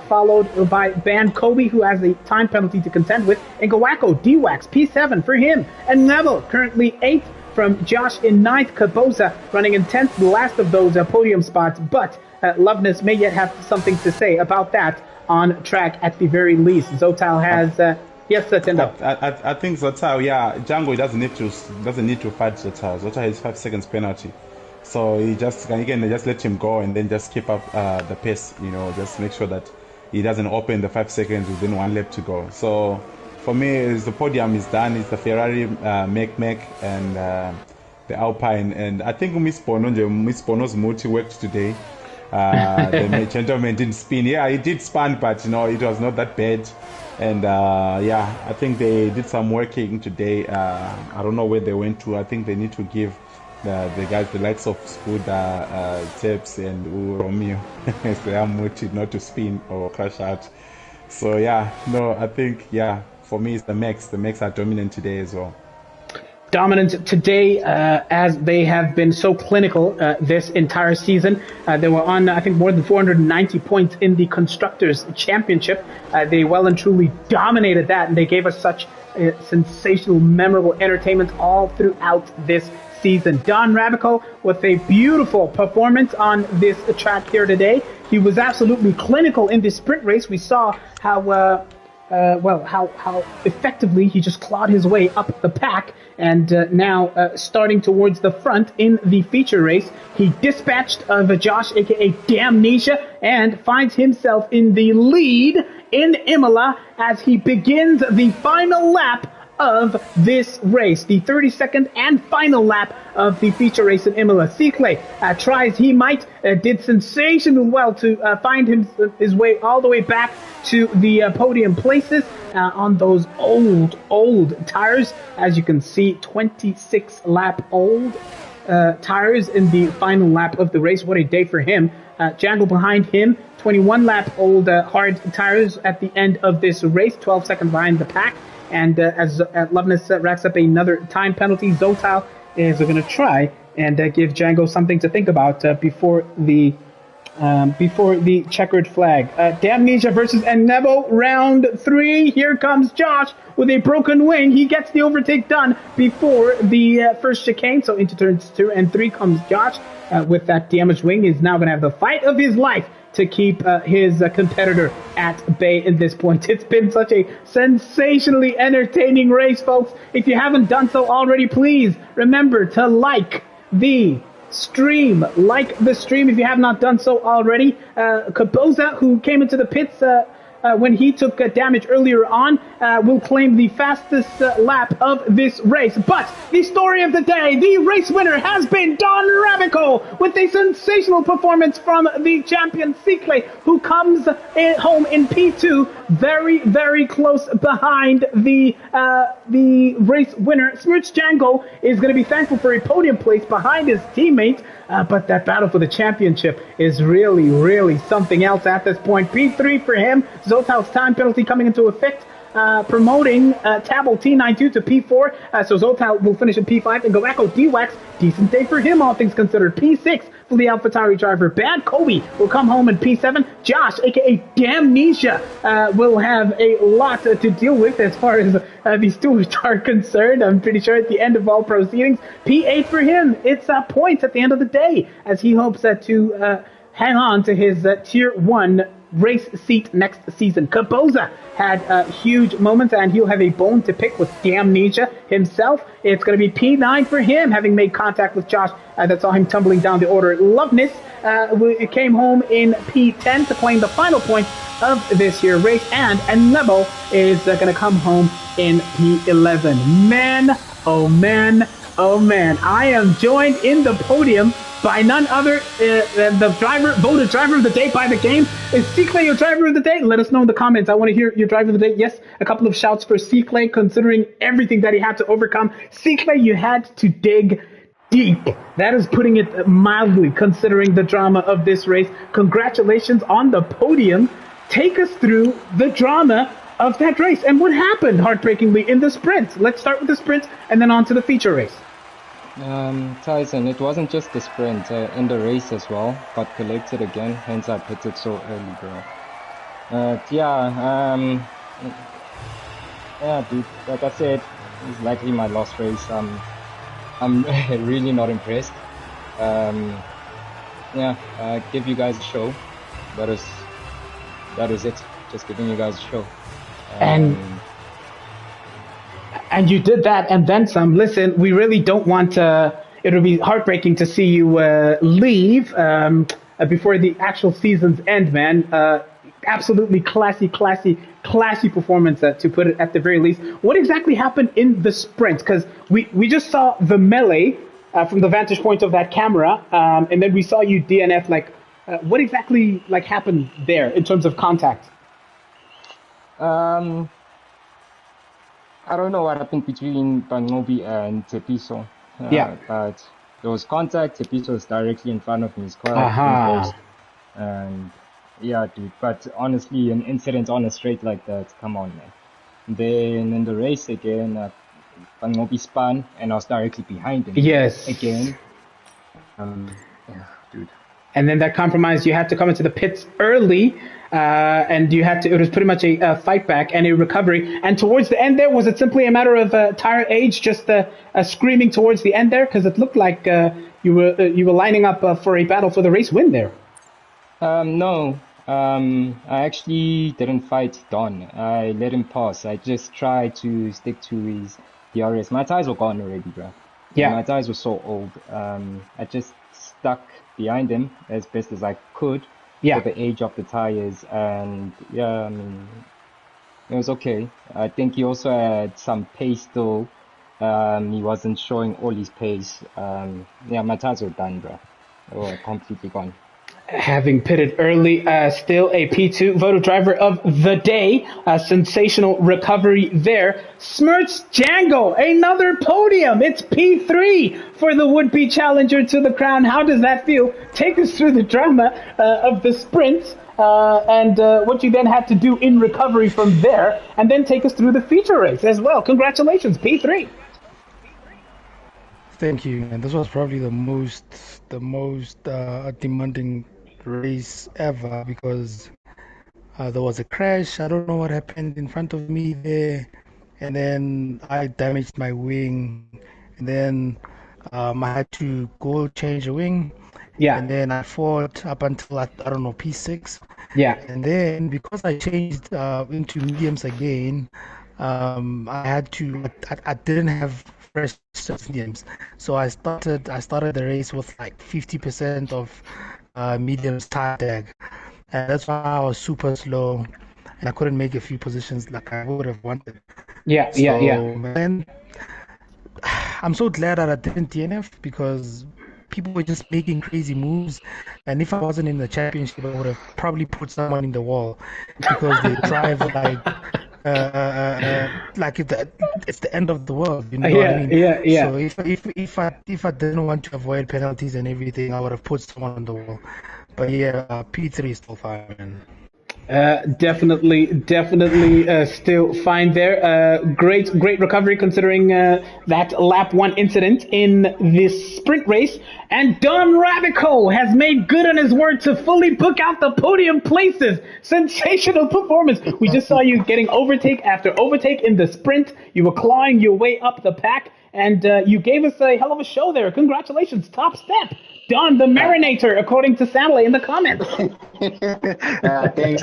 followed by Ban Kobe, who has a time penalty to contend with, and Gawako D-Wax P7 for him, and Neville currently 8th from Josh in 9th, Kaboza running in 10th, the last of those podium spots, but Loveness may yet have something to say about that on track at the very least. Zotal has yes, Tendo. I think Zotal, yeah, Django doesn't need to fight Zotal. Zotal has 5 seconds penalty. So he can just let him go and then just keep up the pace, you know, just make sure that he doesn't open the 5 seconds within 1 lap to go. So for me, the podium is done. It's the Ferrari, Mech, and the Alpine. And I think Miss Bono's multi worked today. The gentleman didn't spin. Yeah, he did spin, but you know, it was not that bad. And yeah, I think they did some working today. I don't know where they went to. I think they need to give the guys, the likes of Scuda, Tips, and Romeo, they are motivated not to spin or crash out. So yeah, no, I think, yeah, for me it's the Mechs. The Mechs are dominant today as well. Dominant today, as they have been so clinical this entire season. They were on, I think, more than 490 points in the Constructors' Championship. They well and truly dominated that, and they gave us such sensational, memorable entertainment all throughout this season. Don Rabico with a beautiful performance on this track here today. He was absolutely clinical in this sprint race. We saw how how effectively he just clawed his way up the pack, and now starting towards the front in the feature race, he dispatched of Josh, aka Damnesia, and finds himself in the lead in Imola as he begins the final lap of this race, the 32nd and final lap of the feature race in Imola. Seakley tries he might, did sensational well to find his way all the way back to the podium places on those old tires. As you can see, 26 lap old tires in the final lap of the race. What a day for him. Django behind him, 21 lap old hard tires at the end of this race, 12 seconds behind the pack. And as Loveness racks up another time penalty, Zotal is going to try and give Django something to think about before the checkered flag. Damnesia versus Enebo, round 3. Here comes Josh with a broken wing. He gets the overtake done before the first chicane. So into turns 2 and 3 comes Josh with that damaged wing. He's now going to have the fight of his life to keep his competitor at bay at this point. It's been such a sensationally entertaining race, folks. If you haven't done so already, please remember to like the stream. Like the stream if you have not done so already. Kaboza, who came into the pits when he took damage earlier on, will claim the fastest lap of this race. But the story of the day, the race winner has been Don Rabico with a sensational performance from the champion Seakley, who comes home in P2, very, very close behind the race winner. Smirch Django is going to be thankful for a podium place behind his teammate, but that battle for the championship is really, really something else at this point. P3 for him. Zotal's time penalty coming into effect promoting Tabo T92 to P4. So Zoltal will finish in P5, and Gawako D-Wax, decent day for him, all things considered. P6 for the AlphaTauri driver. Bad Kobe will come home in P7. Josh, aka Damnesia, will have a lot to deal with as far as these stewards are concerned. I'm pretty sure at the end of all proceedings. P8 for him. It's points at the end of the day, as he hopes to hang on to his Tier 1 race seat next season. Kaboza had huge moments, and he'll have a bone to pick with Damnesia himself. It's going to be P9 for him, having made contact with Josh that saw him tumbling down the order. Loveness came home in P10 to claim the final points of this year's race, and Nebo is going to come home in P11. Man, oh man, oh man. I am joined in the podium by none other than the voted driver of the day by the game. Is Cyclé your driver of the day? Let us know in the comments. I want to hear your driver of the day. Yes, a couple of shouts for Cyclé, considering everything that he had to overcome. Cyclé, you had to dig deep. That is putting it mildly, considering the drama of this race. Congratulations on the podium. Take us through the drama of that race and what happened heartbreakingly in the sprint. Let's start with the sprint and then on to the feature race. Tyson, it wasn't just the sprint, in the race as well, got collected again, hence I pitted so early, bro. Yeah, dude, like I said, it's likely my last race. I'm really not impressed. Yeah, give you guys a show. That is it. Just giving you guys a show. And you did that and then some. Listen, we really don't want it'll be heartbreaking to see you leave before the actual season's end, man. Absolutely classy performance, to put it at the very least. What exactly happened in the sprint? Because we just saw the melee from the vantage point of that camera, and then we saw you DNF. Like, what exactly happened there in terms of contact? I don't know what happened between Bangobi and Tepiso. Yeah. But there was contact. Tepiso was directly in front of me. He's quite close. And yeah, dude. But honestly, an incident on a straight like that, come on, man. Then in the race again, Bangobi spun and I was directly behind him. Yes. Again. Yeah, dude. And then that compromise, you had to come into the pits early, and it was pretty much a fight back and a recovery. And towards the end there, was it simply a matter of tire age, just screaming towards the end there? Because it looked like you were lining up for a battle for the race win there. No, I actually didn't fight Don. I let him pass. I just tried to stick to his DRS. My tires were gone already, bro. Yeah. My tires were so old. I just stuck behind him as best as I could for the age of the tires, and yeah, I mean, it was okay. I think he also had some pace still. He wasn't showing all his pace. Yeah, my tires were done, bro. They were completely gone. Having pitted early, still a P2 voted driver of the day. A sensational recovery there. Smirch Django, another podium. It's P3 for the would-be challenger to the crown. How does that feel? Take us through the drama of the sprint and what you then had to do in recovery from there, and then take us through the feature race as well. Congratulations, P3. Thank you. And this was probably the most demanding race ever, because there was a crash. I don't know what happened in front of me there, and then I damaged my wing, and then I had to go change the wing. Yeah. And then I fought up until I don't know, P6. Yeah. And then because I changed into mediums again, I didn't have fresh mediums, so I started the race with like 50% of mediums tire tag, and that's why I was super slow and I couldn't make a few positions like I would have wanted. Yeah. Man, I'm so glad that I didn't DNF, because people were just making crazy moves, and if I wasn't in the championship, I would have probably put someone in the wall, because they drive like it's the end of the world, you know what I mean? Yeah. So if I didn't want to avoid penalties and everything, I would have put someone on the wall. But yeah, P3 is still fine, man. Definitely still fine there. Great recovery considering that lap one incident in this sprint race. And Don Ravico has made good on his word to fully book out the podium places. Sensational performance. We just saw you getting overtake after overtake in the sprint. You were clawing your way up the pack, and you gave us a hell of a show there. Congratulations, top step. Don the Marinator, according to Stanley in the comments. Thanks,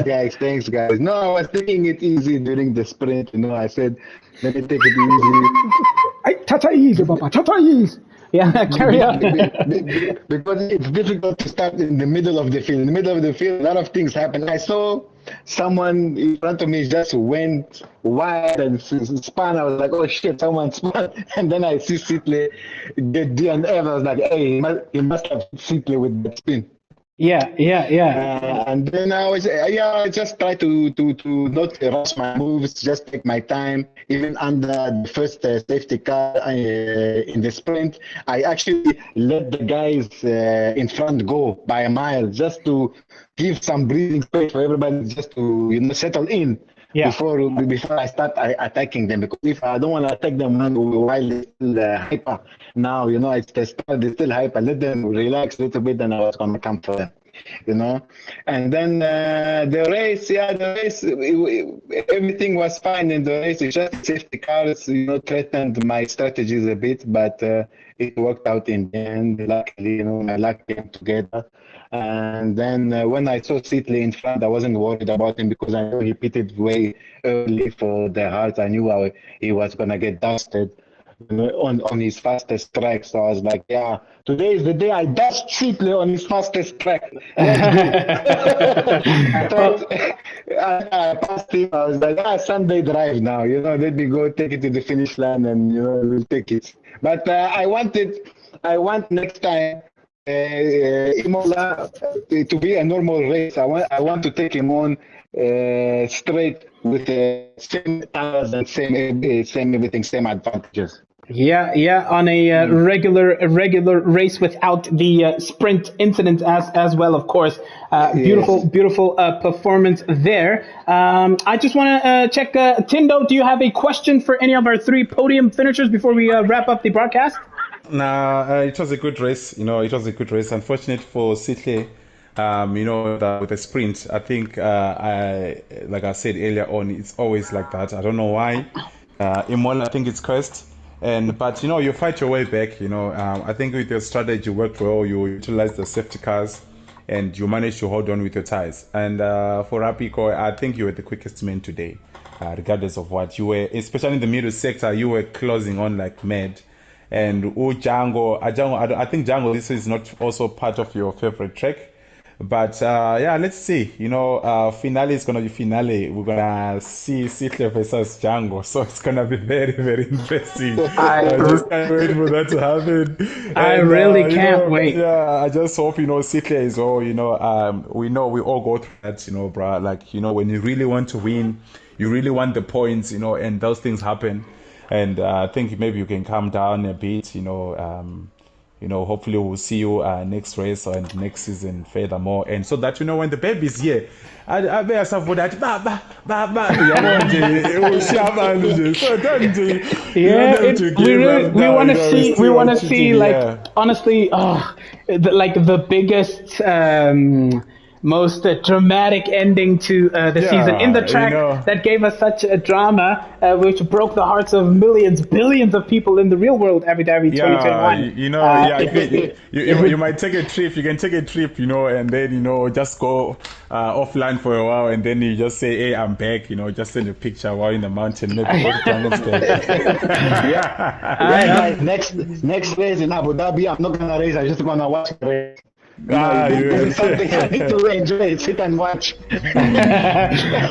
guys. No, I was taking it easy during the sprint. I said, let me take it easy. Tata easy, Papa. Tata easy. Yeah, carry on. Because it's difficult to start in the middle of the field. In the middle of the field, a lot of things happen. I saw someone in front of me just went wide and spun. I was like, oh shit, someone spun. And then I see Sitley get DNF. I was like, hey, he must have Sitley with that spin. Yeah. And then I just try to not rush my moves, just take my time. Even under the first safety car in the sprint, I actually let the guys in front go by a mile, just to give some breathing space for everybody, just to settle in. Yeah. Before I start attacking them, because if I don't want to attack them while they're still hyper. Now, it's the start, they're still hyper. Let them relax a little bit, and I was going to come for them. And then the race, everything was fine in the race. It's just safety cars, threatened my strategies a bit, but it worked out in the end. Luckily, my luck came together. And then when I saw Sitley in front, I wasn't worried about him because I know he pitted way early for the hard. I knew he was going to get dusted on his fastest track. So I was like, yeah, today is the day I dust Sitley on his fastest track. I passed him. I was like, Sunday drive now. Let me go take it to the finish line and, we'll take it. But I want next time Imola to be a normal race. I want to take him on straight with the same tires and same everything, same advantages. Yeah, on a regular race without the sprint incident as well, of course. Beautiful performance there. I just want to check, Tindo, do you have a question for any of our three podium finishers before we wrap up the broadcast? Nah, it was a good race. It was a good race. Unfortunate for Sitley, with the sprint. I think, like I said earlier on, it's always like that. I don't know why. Imola, I think it's cursed. But you fight your way back. I think with your strategy you worked well. You utilized the safety cars, and you managed to hold on with your tires. And for Rapico, I think you were the quickest man today, regardless of what you were. Especially in the middle sector, you were closing on like mad. And Django, I think Django, this is not also part of your favorite track. But let's see. Finale is gonna be finale. We're gonna see Sitley versus Django, so it's gonna be very, very interesting. I just can't wait for that to happen. I really can't wait. Yeah, I just hope Sitley is all. We know we all go through that. Bro. Like when you really want to win, you really want the points. And those things happen. And I think maybe you can calm down a bit. Hopefully we'll see you next race and next season furthermore. And so that, when the baby's here, I bear some for that. We want to see, like, honestly, the biggest, most dramatic ending to the season in the track that gave us such a drama, which broke the hearts of billions of people in the real world every day, 2021. You might take a trip. You can take a trip, and then just go offline for a while, and then you just say, "Hey, I'm back." Just send a picture while in the mountain. Maybe go to guys, next race in Abu Dhabi, I'm not gonna race. I'm just gonna watch the race. Something I need to enjoy, sit and watch.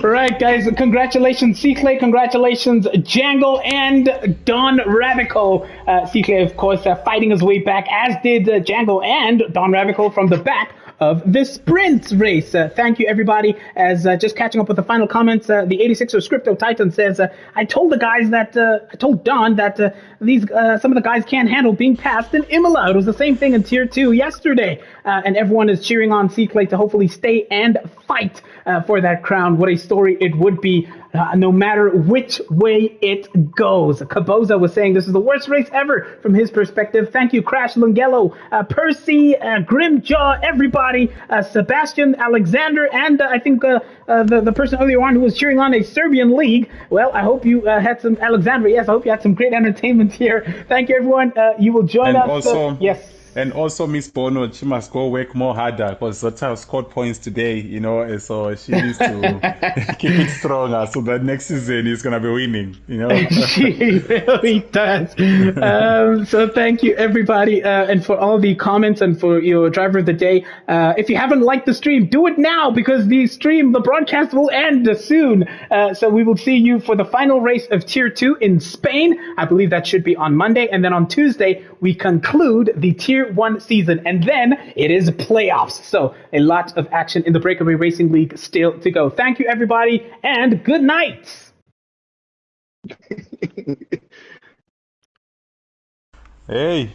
Right, guys, congratulations Sitley, congratulations Django and Don Ravico. Sitley, of course, fighting his way back, as did Django and Don Ravico from the back of the sprint race. Thank you, everybody. As just catching up with the final comments, the 86er Scripto Titan says, I told Don that these some of the guys can't handle being passed in Imola. It was the same thing in Tier 2 yesterday. And everyone is cheering on C-Clay to hopefully stay and fight for that crown. What a story it would be, no matter which way it goes. Caboza was saying this is the worst race ever from his perspective. Thank you, Crash Lungello, Percy, Grimjaw, everybody, Sebastian, Alexander, and I think the person earlier on who was cheering on a Serbian league. Well, I hope you had some, Alexander, yes, I hope you had some great entertainment here. Thank you, everyone. You will join us. Also, yes. And also Miss Bono, she must go work more harder because Zota scored points today, and so she needs to keep it stronger so that next season is going to be winning, She really does. So thank you, everybody, and for all the comments and for your driver of the day. If you haven't liked the stream, do it now because the broadcast will end soon. So we will see you for the final race of Tier 2 in Spain. I believe that should be on Monday. And then on Tuesday, we conclude the Tier 1 season, and then it is playoffs. So a lot of action in the Breakaway Racing League still to go. Thank you, everybody, and good night. Hey.